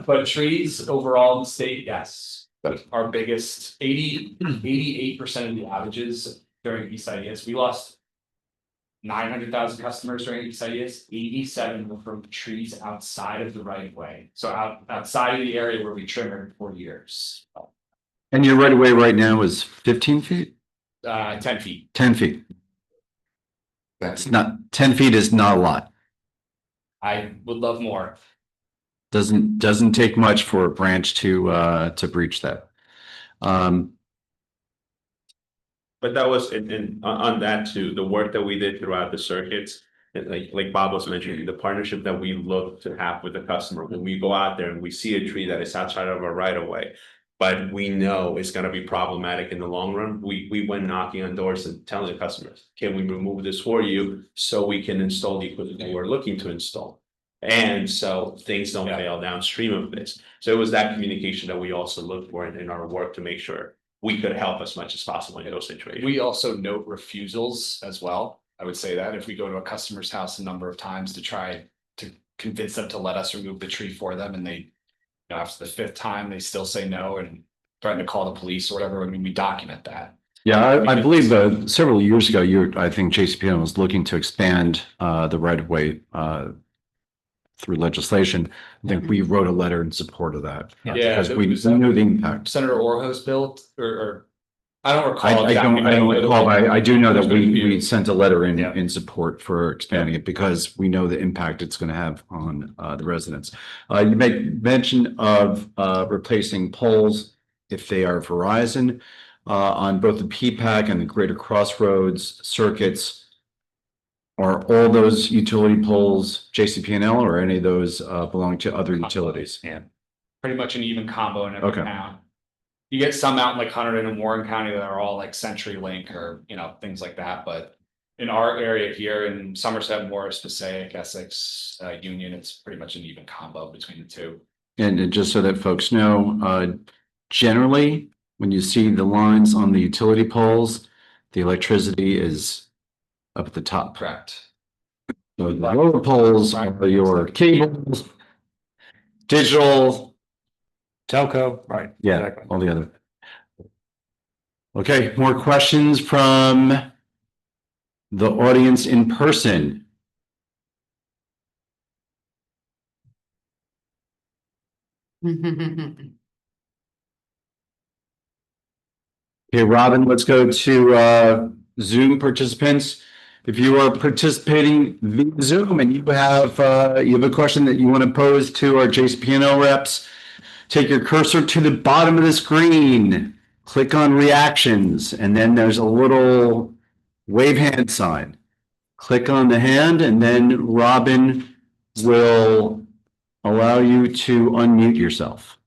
[SPEAKER 6] But trees overall in the state, yes. Our biggest 88% of the outages during ECIS, we lost 900,000 customers during ECIS. 87 were from trees outside of the right of way. So outside of the area where we trimmed for years.
[SPEAKER 2] And your right of way right now is 15 feet?
[SPEAKER 6] 10 feet.
[SPEAKER 2] 10 feet. That's not, 10 feet is not a lot.
[SPEAKER 6] I would love more.
[SPEAKER 2] Doesn't take much for a branch to breach that.
[SPEAKER 7] But that was on that too, the work that we did throughout the circuits, like Bob was mentioning, the partnership that we look to have with the customer when we go out there and we see a tree that is outside of our right of way. but we know it's gonna be problematic in the long run. We went knocking on doors and telling the customers, can we remove this for you so we can install the equipment that we're looking to install? And so things don't fail downstream of this. So it was that communication that we also looked for in our work to make sure we could help as much as possible in those situations.
[SPEAKER 6] We also note refusals as well. I would say that if we go to a customer's house a number of times to try to convince them to let us remove the tree for them, and they, after the 5th time, they still say no and threaten to call the police or whatever. I mean, we document that.
[SPEAKER 2] Yeah, I believe several years ago, I think JCPenney was looking to expand the right of way through legislation. I think we wrote a letter in support of that. Because we knew the impact.
[SPEAKER 6] Senator Orho's built, or I don't recall.
[SPEAKER 2] I don't recall, but I do know that we sent a letter
[SPEAKER 6] Yeah.
[SPEAKER 2] in support for expanding it because we know the impact it's going to have on the residents. You made mention of replacing poles if they are Verizon on both the PPAC and the Greater Crossroads circuits. Are all those utility poles JCP&L or any of those belong to other utilities?
[SPEAKER 6] Yeah, pretty much an even combo in every
[SPEAKER 2] Okay.
[SPEAKER 6] town. You get some out in like Hunterdon and Warren County that are all like CenturyLink or, things like that, but in our area here in Somerset, Morris, Passaic, Essex, Union, it's pretty much an even combo between the two.
[SPEAKER 2] And just so that folks know, generally, when you see the lines on the utility poles, the electricity is up at the top.
[SPEAKER 6] Correct.
[SPEAKER 2] So the lower poles are your cables, digital,
[SPEAKER 5] Telco, right.
[SPEAKER 2] yeah,
[SPEAKER 5] Exactly.
[SPEAKER 2] all the other. Okay, more questions from the audience in person? Okay, Robin, let's go to Zoom participants. If you are participating via Zoom and you have a question that you want to pose to our JCP&L reps, take your cursor to the bottom of the screen, click on reactions, and then there's a little wave hand sign. Click on the hand, and then Robin will allow you to unmute yourself.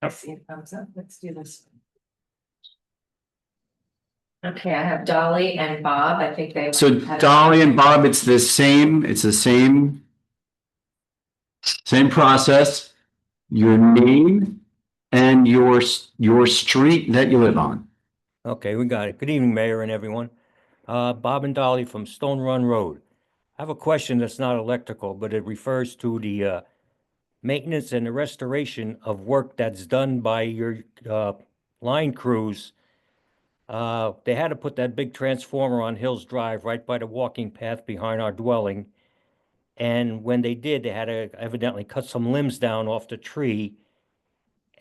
[SPEAKER 1] See a thumbs up. Let's do this. Okay, I have Dolly and Bob. I think they.
[SPEAKER 2] So Dolly and Bob, it's the same process. Your name and your street that you live on.
[SPEAKER 10] Okay, we got it. Good evening, Mayor and everyone. Bob and Dolly from Stone Run Road. I have a question that's not electrical, but it refers to the maintenance and the restoration of work that's done by your line crews. They had to put that big transformer on Hills Drive right by the walking path behind our dwelling. And when they did, they had to evidently cut some limbs down off the tree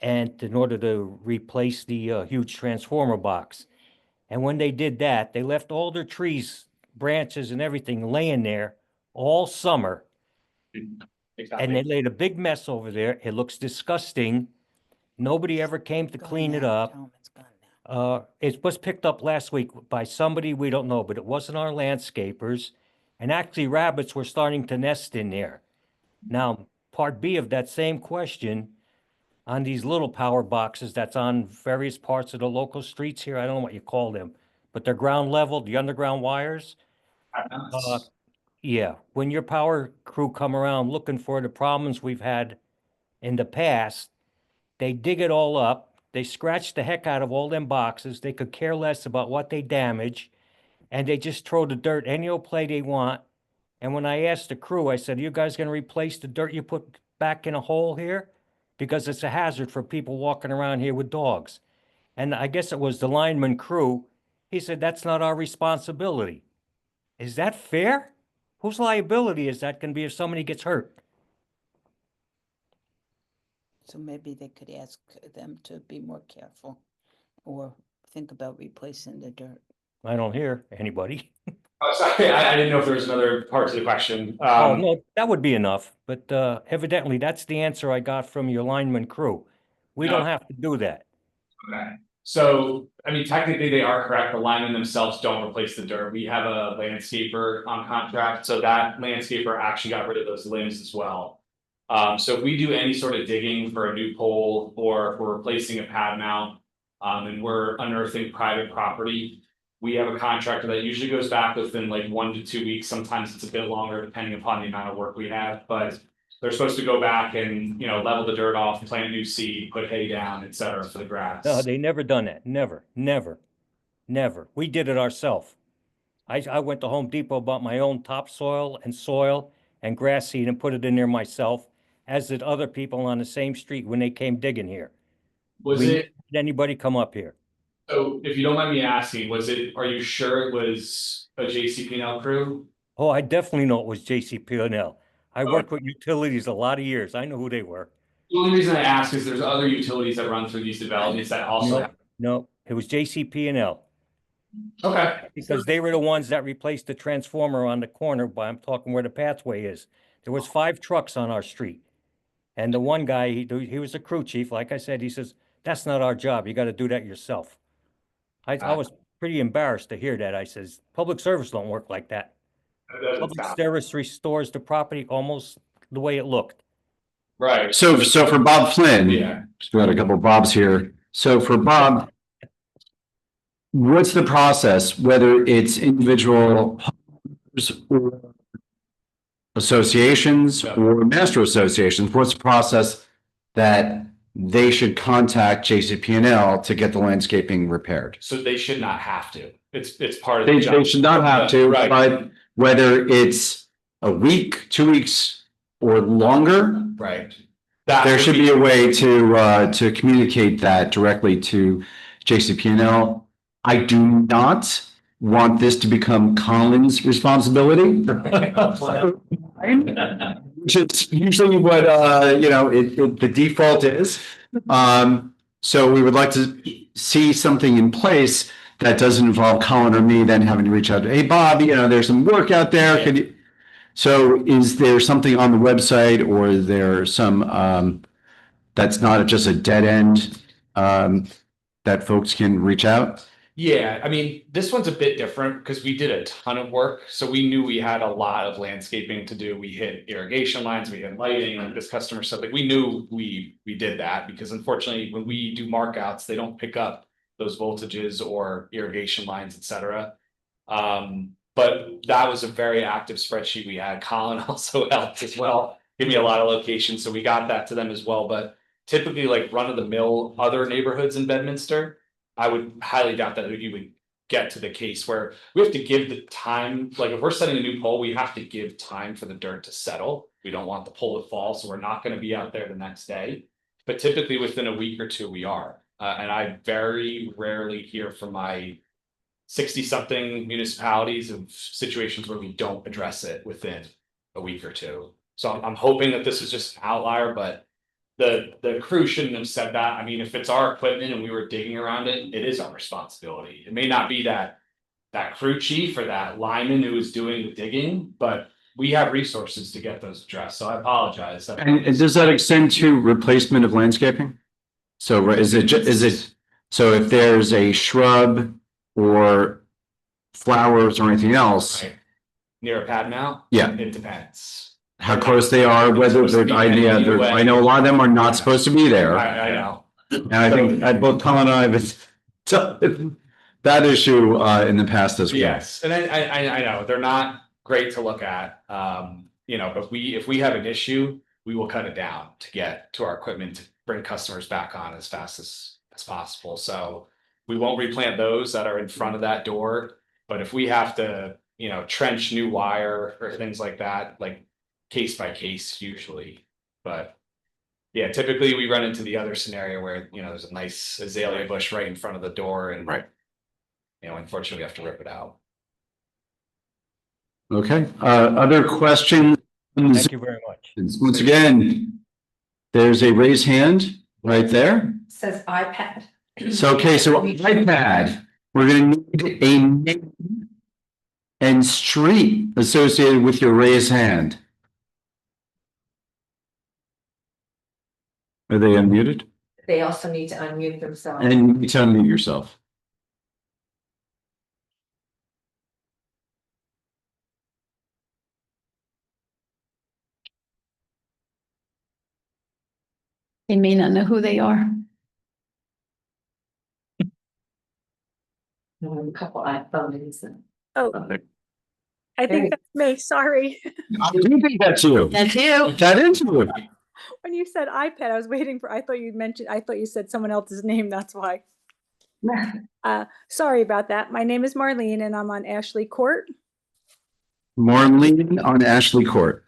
[SPEAKER 10] and in order to replace the huge transformer box. And when they did that, they left all their trees, branches and everything laying there all summer. And they laid a big mess over there. It looks disgusting. Nobody ever came to clean it up. It was picked up last week by somebody, we don't know, but it wasn't our landscapers. And actually rabbits were starting to nest in there. Now, part B of that same question, on these little power boxes that's on various parts of the local streets here, I don't know what you call them, but they're ground level, the underground wires. Yeah, when your power crew come around looking for the problems we've had in the past, they dig it all up, they scratch the heck out of all them boxes, they could care less about what they damage, and they just throw the dirt any old place they want. And when I asked the crew, I said, are you guys gonna replace the dirt you put back in a hole here? Because it's a hazard for people walking around here with dogs. And I guess it was the lineman crew, he said, that's not our responsibility. Is that fair? Whose liability is that gonna be if somebody gets hurt?
[SPEAKER 11] So maybe they could ask them to be more careful or think about replacing the dirt.
[SPEAKER 10] I don't hear anybody.
[SPEAKER 6] Oh, sorry, I didn't know if there was another part to the question.
[SPEAKER 10] Oh, no, that would be enough, but evidently that's the answer I got from your lineman crew. We don't have to do that.
[SPEAKER 6] Okay. So, I mean, technically they are correct. The linemen themselves don't replace the dirt. We have a landscaper on contract, so that landscaper actually got rid of those limbs as well. So if we do any sort of digging for a new pole or if we're replacing a pad mount, and we're unearthing private property, we have a contractor that usually goes back within like 1 to 2 weeks. Sometimes it's a bit longer depending upon the amount of work we have, but they're supposed to go back and, level the dirt off, plant new seed, put hay down, et cetera, for the grass.
[SPEAKER 10] No, they never done that. Never, never, never. We did it ourselves. I went to Home Depot, bought my own topsoil and soil and grass seed and put it in there myself, as did other people on the same street when they came digging here.
[SPEAKER 6] Was
[SPEAKER 10] We
[SPEAKER 6] it,
[SPEAKER 10] never had anybody come up here.
[SPEAKER 6] so if you don't mind me asking, are you sure it was a JCP&L crew?
[SPEAKER 10] Oh, I definitely know it was JCP&L. I
[SPEAKER 6] Oh.
[SPEAKER 10] worked with utilities a lot of years. I know who they were.
[SPEAKER 6] The only reason I ask is there's other utilities that run through these developments that also have.
[SPEAKER 10] No, it was JCP&L.
[SPEAKER 6] Okay.
[SPEAKER 10] Because they were the ones that replaced the transformer on the corner by, I'm talking where the pathway is. There was 5 trucks on our street. And the one guy, he was a crew chief, like I said, he says, that's not our job. You gotta do that yourself. I was pretty embarrassed to hear that. I says, public service don't work like that. Public service restores the property almost the way it looked.
[SPEAKER 6] Right.
[SPEAKER 2] So for Bob Flynn.
[SPEAKER 6] Yeah.
[SPEAKER 2] We got a couple of Bobs here. So for Bob, what's the process, whether it's individual homeowners or associations or master associations? What's the process that they should contact JCP&L to get the landscaping repaired?
[SPEAKER 6] So they should not have to. It's part of
[SPEAKER 2] They
[SPEAKER 6] the job.
[SPEAKER 2] should not have to,
[SPEAKER 6] Right.
[SPEAKER 2] but whether it's a week, 2 weeks, or longer,
[SPEAKER 6] Right.
[SPEAKER 2] there should be a way to communicate that directly to JCP&L. I do not want this to become Colin's responsibility. Which is usually what, the default is. So we would like to see something in place that doesn't involve Colin or me then having to reach out to, hey, Bob, there's some work out there. Could you? So is there something on the website or is there some, that's not just a dead end, that folks can reach out?
[SPEAKER 6] Yeah, I mean, this one's a bit different because we did a ton of work. So we knew we had a lot of landscaping to do. We hit irrigation lines, we hit lighting, like this customer stuff. Like we knew we did that because unfortunately, when we do markouts, they don't pick up those voltages or irrigation lines, et cetera. But that was a very active spreadsheet we had. Colin also helped as well, give me a lot of locations. So we got that to them as well. But typically like run of the mill other neighborhoods in Bedminster, I would highly doubt that you would get to the case where we have to give the time, like if we're setting a new pole, we have to give time for the dirt to settle. We don't want the pole to fall, so we're not going to be out there the next day. But typically within a week or two, we are. And I very rarely hear from my 60-something municipalities of situations where we don't address it within a week or two. So I'm hoping that this is just an outlier, but the crew shouldn't have said that. I mean, if it's our equipment and we were digging around it, it is our responsibility. It may not be that crew chief or that lineman who is doing the digging, but we have resources to get those addressed. So I apologize.
[SPEAKER 2] And does that extend to replacement of landscaping? So is it, so if there's a shrub or flowers or anything else,
[SPEAKER 6] Right. Near a pad now?
[SPEAKER 2] Yeah.
[SPEAKER 6] It depends.
[SPEAKER 2] how close they are, whether they're, I know a lot of them are not supposed to be there.
[SPEAKER 6] I know.
[SPEAKER 2] And I think both Colin and I have dealt with that issue in the past as well.
[SPEAKER 6] Yes, and I know they're not great to look at. But if we have an issue, we will cut it down to get to our equipment to bring customers back on as fast as possible. So we won't replant those that are in front of that door. But if we have to, trench new wire or things like that, like case by case usually. But yeah, typically we run into the other scenario where, there's a nice azalea bush right in front of the door and unfortunately we have to rip it out.
[SPEAKER 2] Okay, other questions?
[SPEAKER 10] Thank you very much.
[SPEAKER 2] Once again, there's a raised hand right there.
[SPEAKER 1] Says iPad.
[SPEAKER 2] So, okay, so iPad, we're gonna need a name and street associated with your raised hand. Are they unmuted?
[SPEAKER 1] They also need to unmute themselves.
[SPEAKER 2] And you tell me yourself.
[SPEAKER 12] They may not know who they are.
[SPEAKER 1] A couple iPhones.
[SPEAKER 12] Oh, I
[SPEAKER 1] Hey.
[SPEAKER 12] think that's me. Sorry.
[SPEAKER 2] I do think that's you.
[SPEAKER 1] That's you.
[SPEAKER 2] That is you.
[SPEAKER 12] When you said iPad, I was waiting for, I thought you said someone else's name. That's why. Sorry about that. My name is Marlene and I'm on Ashley Court.
[SPEAKER 2] Marlene on Ashley Court.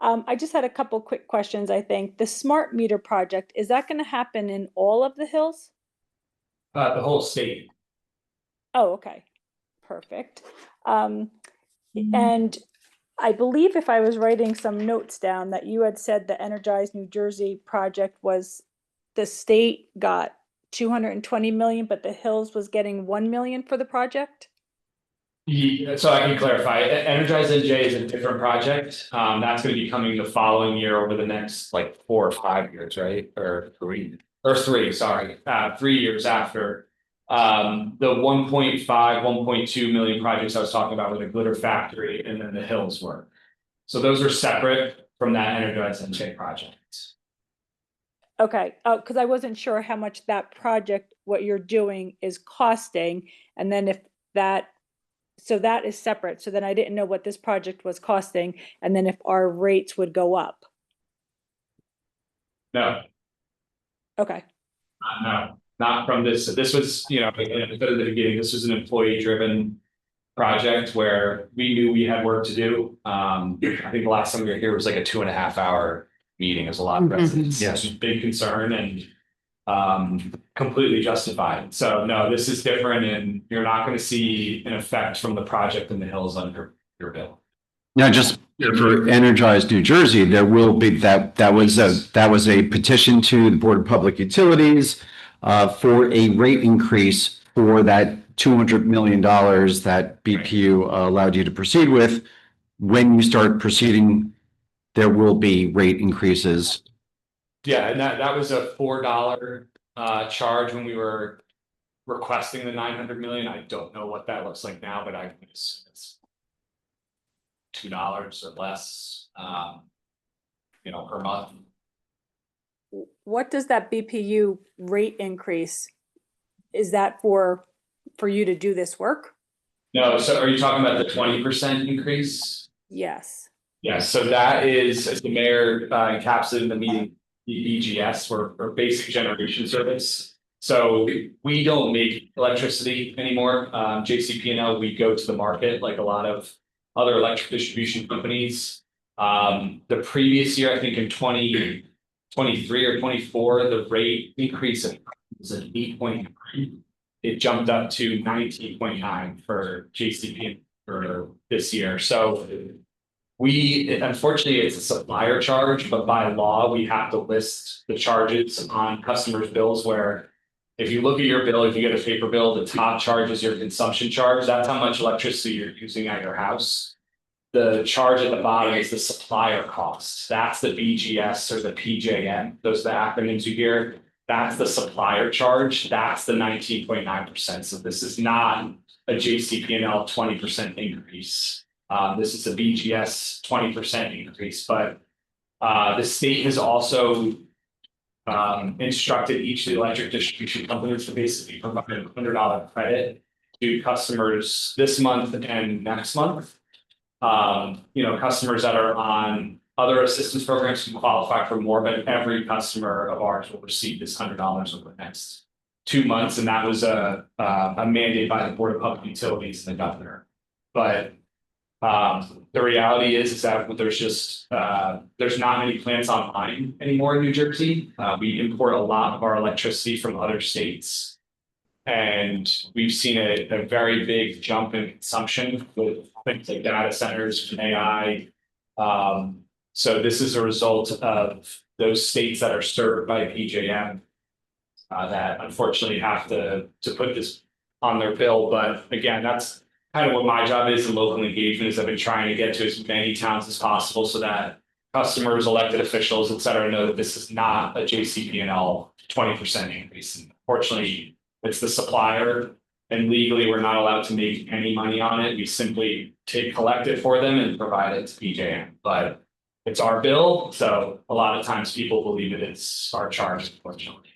[SPEAKER 12] I just had a couple quick questions, I think. The smart meter project, is that going to happen in all of the hills?
[SPEAKER 6] The whole state.
[SPEAKER 12] Oh, okay. Perfect. And I believe if I was writing some notes down that you had said the Energize New Jersey project was the state got 220 million, but the Hills was getting 1 million for the project?
[SPEAKER 6] Yeah, so I can clarify, Energize NJ is a different project. That's gonna be coming the following year over the next like 4 or 5 years, right? Or three, sorry, 3 years after. The 1.5, 1.2 million projects I was talking about were the glitter factory and then the hills were. So those are separate from that Energize NJ project.
[SPEAKER 12] Okay, because I wasn't sure how much that project, what you're doing is costing, and then if that, so that is separate, so then I didn't know what this project was costing, and then if our rates would go up.
[SPEAKER 6] No,
[SPEAKER 12] Okay,
[SPEAKER 6] no, not from this. This was, you know, at the beginning, this was an employee-driven project where we knew we had work to do. I think the last time we were here was like a 2.5 hour meeting. As a lot of residents. Yes, big concern and completely justified. So no, this is different, and you're not going to see an effect from the project in the hills under your bill.
[SPEAKER 2] Now, just for Energize New Jersey, there will be that was a petition to the Board of Public Utilities for a rate increase for that $200 million that BPU allowed you to proceed with. When you start proceeding, there will be rate increases.
[SPEAKER 6] Yeah, and that was a $4 charge when we were requesting the 900 million. I don't know what that looks like now, but I can assume it's $2 or less, you know, per month.
[SPEAKER 12] what does that BPU rate increase? Is that for you to do this work?
[SPEAKER 6] No, so are you talking about the 20% increase?
[SPEAKER 12] Yes.
[SPEAKER 6] Yes, so that is, as the mayor encapsulated in the meeting, the BGS or basic generation service. So we don't make electricity anymore. JCP&L, we go to the market like a lot of other electric distribution companies. The previous year, I think in 2023 or 24, the rate increase was an 8.9. It jumped up to 19.9 for JCP for this year. So unfortunately, it's a supplier charge, but by law, we have to list the charges on customers' bills where if you look at your bill, if you get a paper bill, the top charge is your consumption charge. That's how much electricity you're using at your house. The charge at the bottom is the supplier cost. That's the BGS or the PJM. Those are the acronyms you hear. That's the supplier charge. That's the 19.9%. So this is not a JCP&L 20% increase. This is a BGS 20% increase, but the state has also instructed each of the electric distribution companies to basically provide a $100 credit to customers this month and next month. You know, customers that are on other assistance programs can qualify for more, but every customer of ours will receive this $100 over the next 2 months, and that was a mandate by the Board of Public Utilities and the governor. But the reality is that there's not many plants online anymore in New Jersey. We import a lot of our electricity from other states. And we've seen a very big jump in consumption with things like data centers and AI. So this is a result of those states that are served by PJM that unfortunately have to put this on their bill. But again, that's kind of what my job is in local engagement, is I've been trying to get to as many towns as possible so that customers, elected officials, et cetera, know that this is not a JCP&L 20% increase. Unfortunately, it's the supplier, and legally, we're not allowed to make any money on it. We simply collect it for them and provide it to PJM. But it's our bill, so a lot of times people believe that it's our charge, unfortunately.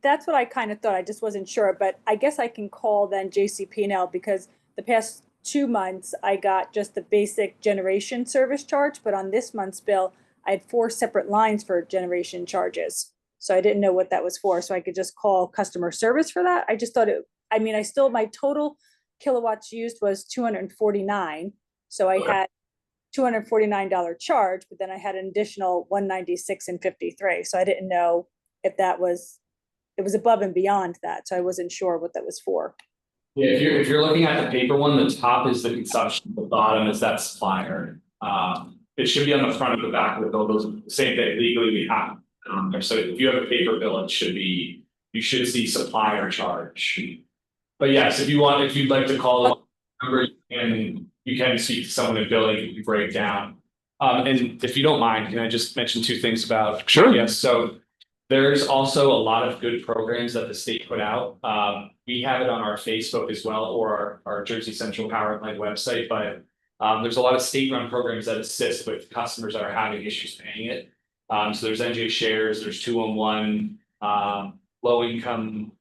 [SPEAKER 12] That's what I kind of thought. I just wasn't sure, but I guess I can call then JCP&L because the past 2 months I got just the basic generation service charge, but on this month's bill, I had 4 separate lines for generation charges. So I didn't know what that was for. So I could just call customer service for that. I just thought my total kilowatts used was 249. So I had $249 charge, but then I had an additional 196.53. So I didn't know if it was above and beyond that. So I wasn't sure what that was for.
[SPEAKER 6] Yeah, if you're looking at the paper one, the top is the consumption, the bottom is that supplier. It should be on the front of the back of the bill. Those are the same thing legally we have. So if you have a paper bill, you should see supplier charge. But yes, if you'd like to call the number, you can speak to someone in billing, you can break down. And if you don't mind, can I just mention 2 things about?
[SPEAKER 2] Sure.
[SPEAKER 6] Yes, so there's also a lot of good programs that the state put out. We have it on our Facebook as well, or our Jersey Central Power and Light website, but there's a lot of state-run programs that assist with customers that are having issues paying it. So there's NJ Shares, there's 211, low income,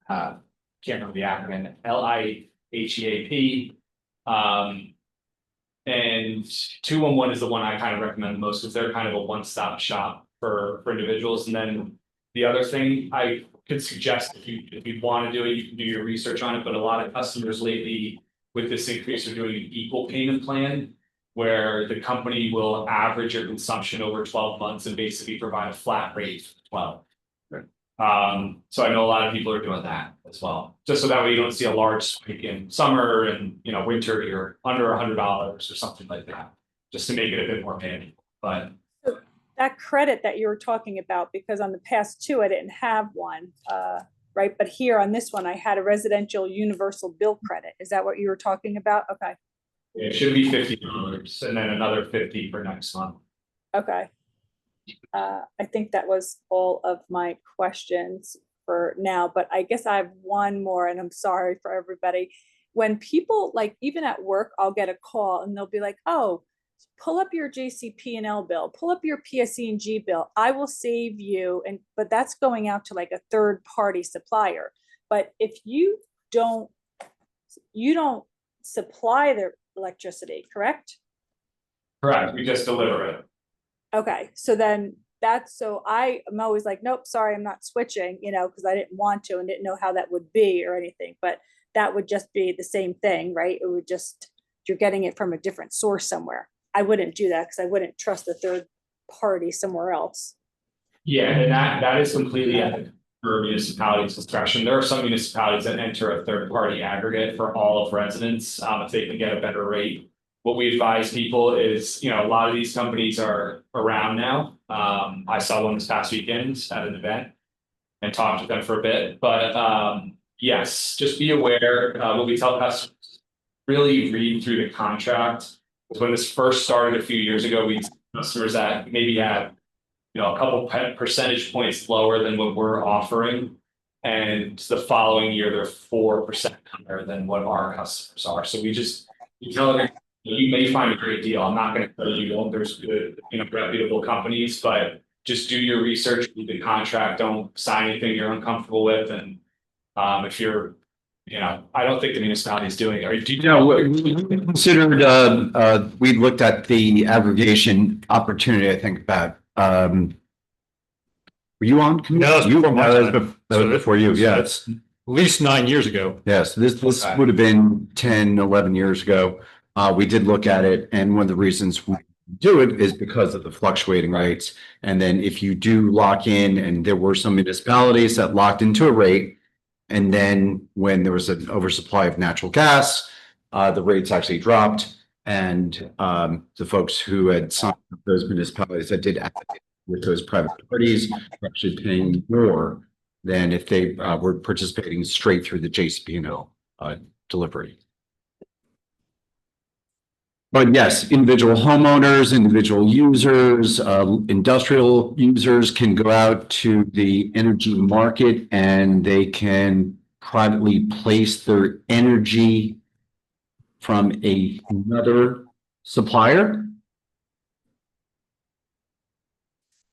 [SPEAKER 6] can't remember the acronym, LIHEAP. And 211 is the one I kind of recommend the most because they're kind of a one-stop shop for individuals. And then the other thing I could suggest, if you want to do it, you can do your research on it, but a lot of customers lately with this increase are doing an equal payment plan where the company will average your consumption over 12 months and basically provide a flat rate for 12. So I know a lot of people are doing that as well, just so that way you don't see a large spike in summer and winter you're under $100 or something like that, just to make it a bit more manageable. But
[SPEAKER 12] that credit that you were talking about, because on the past 2 I didn't have one, right? But here on this one I had a residential universal bill credit. Is that what you were talking about? Okay.
[SPEAKER 6] it should be $50 and then another $50 for next month.
[SPEAKER 12] Okay. I think that was all of my questions for now, but I guess I have one more, and I'm sorry for everybody. When people, like even at work, I'll get a call and they'll be like, oh, pull up your JCP&L bill, pull up your PSE&G bill. I will save you. But that's going out to like a third party supplier. But if you don't supply the electricity, correct?
[SPEAKER 6] Correct. We just deliver it.
[SPEAKER 12] Okay. So then so I'm always like, nope, sorry, I'm not switching, because I didn't want to and didn't know how that would be or anything, but that would just be the same thing, right? It would just, you're getting it from a different source somewhere. I wouldn't do that because I wouldn't trust the third party somewhere else.
[SPEAKER 6] Yeah, and that is completely at the municipality's discretion. There are some municipalities that enter a third party aggregate for all of residents if they can get a better rate. What we advise people is, a lot of these companies are around now. I saw one this past weekend at an event and talked with them for a bit, but yes, just be aware, what we tell customers, really read through the contract. When this first started a few years ago, we had customers that maybe had, a couple percentage points lower than what we're offering. And the following year, they're 4% higher than what our customers are. So we tell them, you may find a great deal. I'm not going to tell you, there's good, reputable companies, but just do your research, read the contract, don't sign anything you're uncomfortable with. And if you're, I don't think the municipality is doing it.
[SPEAKER 2] We considered, we looked at the aggregation opportunity, I think about, were you on?
[SPEAKER 5] No,
[SPEAKER 2] that was before you, yes.
[SPEAKER 5] At least 9 years ago.
[SPEAKER 2] Yes, this would have been 10, 11 years ago. We did look at it, and one of the reasons we do it is because of the fluctuating rates. And then if you do lock in, and there were some municipalities that locked into a rate, and then when there was an oversupply of natural gas, the rates actually dropped. And the folks who had signed up those municipalities that did advocate with those private parties were actually paying more than if they were participating straight through the JCP&L delivery. But yes, individual homeowners, individual users, industrial users can go out to the energy market and they can privately place their energy from another supplier.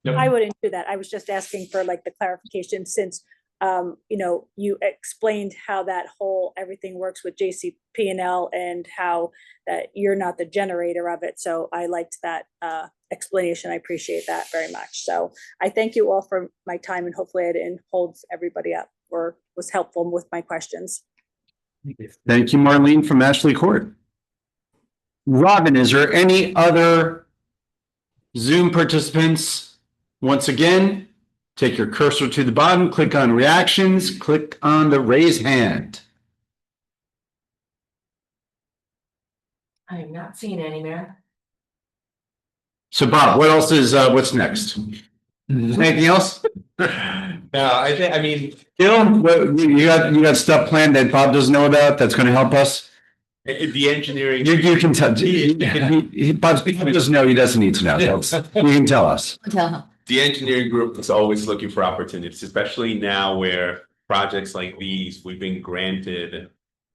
[SPEAKER 12] I wouldn't do that. I was just asking for like the clarification since, you know, you explained how that whole, everything works with JCP&L and how that you're not the generator of it. So I liked that explanation. I appreciate that very much. So I thank you all for my time and hopefully I didn't hold everybody up or was helpful with my questions.
[SPEAKER 2] Thank you, Marlene from Ashley Court. Robin, is there any other Zoom participants? Once again, take your cursor to the bottom, click on reactions, click on the raise hand.
[SPEAKER 1] I am not seeing any, Mayor.
[SPEAKER 2] So Bob, what else is, what's next? Anything else?
[SPEAKER 6] No, I mean,
[SPEAKER 2] Gil, what, you got stuff planned that Bob doesn't know about that's gonna help us?
[SPEAKER 7] The engineering.
[SPEAKER 2] You can tell, Bob doesn't know, he doesn't need to know, you can tell us.
[SPEAKER 7] The engineering group is always looking for opportunities, especially now where projects like these, we've been granted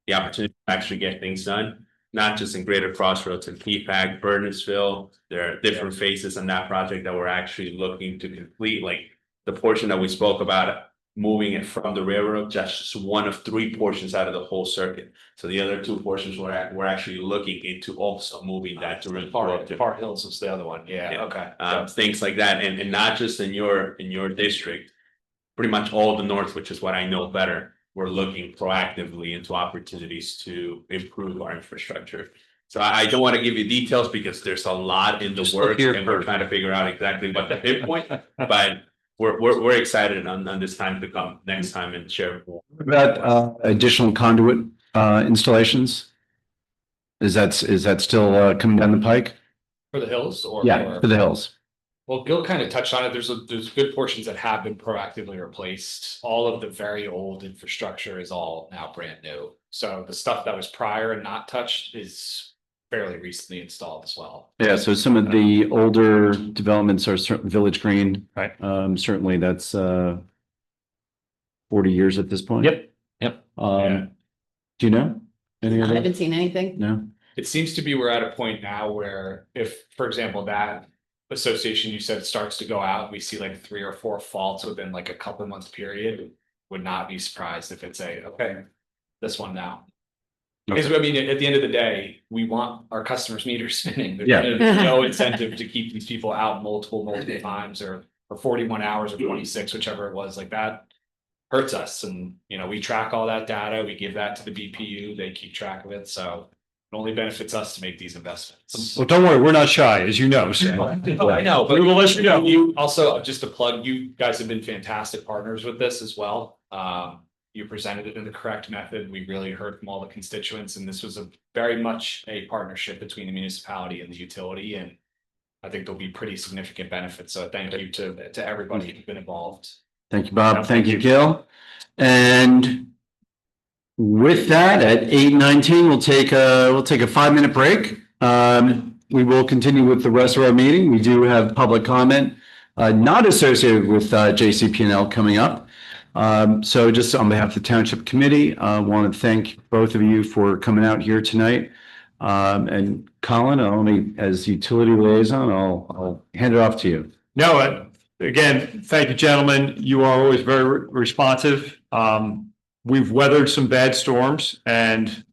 [SPEAKER 7] the opportunity to actually get things done, not just in Greater Crossroads and PPAC, Bernardsville. There are different phases on that project that we're actually looking to complete, like the portion that we spoke about, moving it from the railroad, just one of 3 portions out of the whole circuit. So the other 2 portions we're actually looking into also moving that to
[SPEAKER 6] Far Hills is the other one. Yeah, okay.
[SPEAKER 7] things like that, and not just in your district, pretty much all the north, which is what I know better. We're looking proactively into opportunities to improve our infrastructure. So I don't want to give you details because there's a lot in the works and we're trying to figure out exactly what the pinpoint, but we're excited on this time to come next time and share more.
[SPEAKER 2] About additional conduit installations? Is that still coming down the pike?
[SPEAKER 6] For the hills or?
[SPEAKER 2] Yeah, for the hills.
[SPEAKER 6] Well, Gil kind of touched on it. There's good portions that have been proactively replaced. All of the very old infrastructure is all now brand new. So the stuff that was prior and not touched is fairly recently installed as well.
[SPEAKER 2] Yeah, so some of the older developments are Village Green.
[SPEAKER 5] Right.
[SPEAKER 2] Certainly that's 40 years at this point.
[SPEAKER 5] Yep.
[SPEAKER 6] Yeah.
[SPEAKER 2] Do you know? Any
[SPEAKER 13] I
[SPEAKER 2] other?
[SPEAKER 13] haven't seen anything.
[SPEAKER 2] No.
[SPEAKER 6] It seems to be we're at a point now where if, for example, that association you said starts to go out, we see like 3 or 4 faults within like a couple months period, would not be surprised if it's okay, this one now. Because I mean, at the end of the day, we want our customers' meters spinning. There's no incentive to keep these people out multiple times or 41 hours or 26, whichever it was, like that hurts us. And, you know, we track all that data, we give that to the BPU, they keep track of it. So it only benefits us to make these investments.
[SPEAKER 5] Well, don't worry, we're not shy, as you know. So.
[SPEAKER 6] I know, but
[SPEAKER 5] we will let you know.
[SPEAKER 6] You also, just to plug, you guys have been fantastic partners with this as well. You presented it in the correct method. We really heard from all the constituents, and this was very much a partnership between the municipality and the utility. And I think there'll be pretty significant benefits. So thank you to everybody who's been involved.
[SPEAKER 2] Thank you, Bob. Thank you, Gil. And with that, at 8:19, we'll take a 5-minute break. We will continue with the rest of our meeting. We do have public comment, not associated with JCP&L coming up. So just on behalf of the Township Committee, I want to thank both of you for coming out here tonight. And Colin, as utility liaison, I'll hand it off to you.
[SPEAKER 5] No, again, thank you, gentlemen. You are always very responsive. We've weathered some bad storms and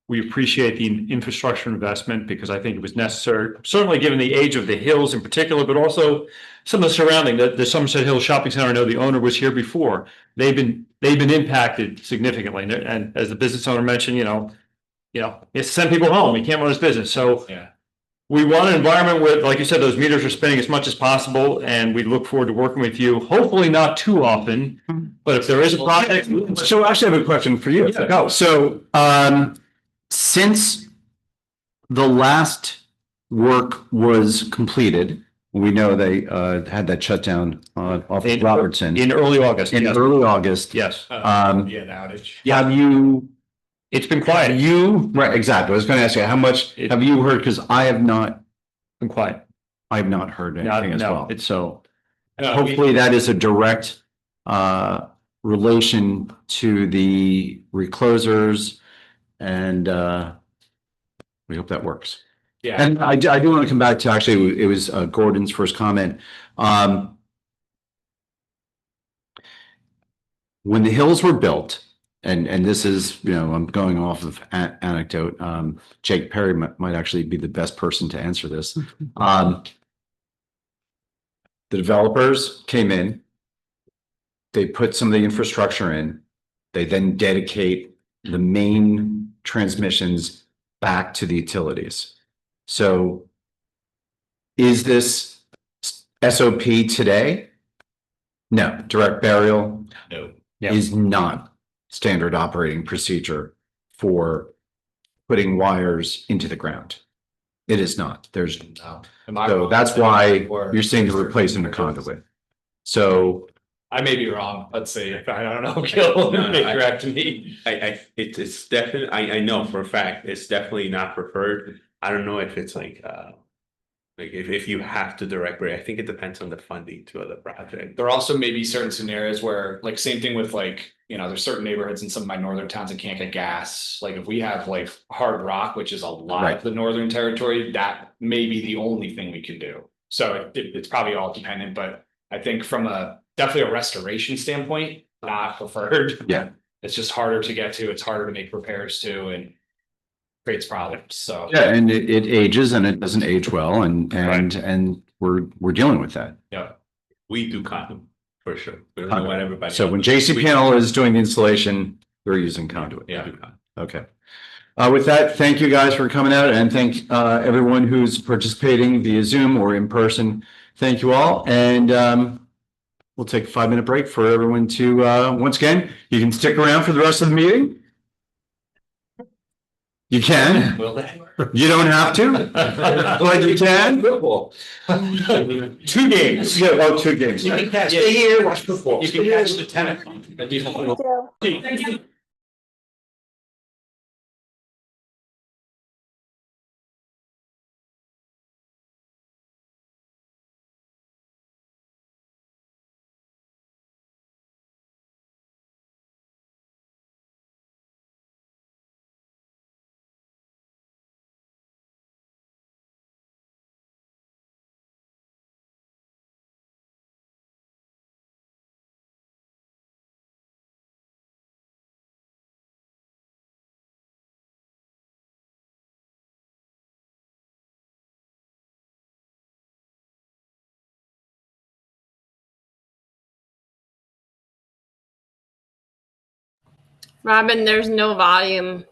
[SPEAKER 5] we appreciate the infrastructure investment because I think it was necessary, certainly given the age of the hills in particular, but also some of the surrounding, the Somerset Hills Shopping Center. I know the owner was here before. They've been impacted significantly. And as the business owner mentioned, you know, it's to send people home. He can't run his business. So
[SPEAKER 6] Yeah.
[SPEAKER 5] we want an environment where, like you said, those meters are spinning as much as possible, and we look forward to working with you. Hopefully not too often, but if there is a project.
[SPEAKER 2] So I actually have a question for you.
[SPEAKER 5] Yeah, go.
[SPEAKER 2] So since the last work was completed, we know they had that shutdown off of Robertson
[SPEAKER 5] In early August.
[SPEAKER 2] in
[SPEAKER 5] Yes.
[SPEAKER 2] early August.
[SPEAKER 5] Yes.
[SPEAKER 6] Yeah, an outage.
[SPEAKER 2] Have you
[SPEAKER 5] It's been quiet.
[SPEAKER 2] Right, exactly. I was going to ask you, how much have you heard? Because I have not
[SPEAKER 5] Been quiet.
[SPEAKER 2] heard anything as
[SPEAKER 5] no,
[SPEAKER 2] well. So
[SPEAKER 6] No,
[SPEAKER 2] hopefully that is a direct relation to the reclosers, and we hope that works.
[SPEAKER 6] Yeah,
[SPEAKER 2] And I do want to come back to, actually, it was Gordon's first comment. When the hills were built, and this is, I'm going off of anecdote, Jake Perry might actually be the best person to answer this. The developers came in, they put some of the infrastructure in, they then dedicate the main transmissions back to the utilities. So is this SOP today? No. Direct burial?
[SPEAKER 6] no.
[SPEAKER 2] Is not standard operating procedure for putting wires into the ground. It is not. There's, so that's why you're saying to replace in a conduit. So
[SPEAKER 6] I may be wrong. Let's see. I don't know. Gil, may correct me.
[SPEAKER 7] It's definitely, I know for a fact, it's definitely not preferred. I don't know if it's like if you have to direct bury, I think it depends on the funding to other project.
[SPEAKER 6] There also may be certain scenarios where, like, same thing with, like, there's certain neighborhoods in some of my northern towns that can't get gas. Like, if we have like Hard Rock, which is a lot
[SPEAKER 2] Right.
[SPEAKER 6] of the northern territory, that may be the only thing we can do. So it's probably all dependent, but I think from definitely a restoration standpoint, not preferred.
[SPEAKER 2] yeah,
[SPEAKER 6] It's just harder to get to. It's harder to make repairs to, and creates problems. So
[SPEAKER 2] yeah, and it ages and it doesn't age well, and we're dealing with that.
[SPEAKER 6] yeah.
[SPEAKER 7] We do condom for sure. We don't know what everybody.
[SPEAKER 2] So when
[SPEAKER 7] else does.
[SPEAKER 2] JCPenney is doing the installation, we're using conduit.
[SPEAKER 7] Yeah. We do condom.
[SPEAKER 2] Okay. With that, thank you guys for coming out, and thank everyone who's participating via Zoom or in person. Thank you all, and we'll take a 5-minute break for everyone to once again, you can stick around for the rest of the meeting. You can. You don't have to, but you can. 2 games. Yeah, well, 2 games.
[SPEAKER 6] You can catch, stay here, watch football. You can catch the tennis. Thank you.
[SPEAKER 13] Robin, there's no volume.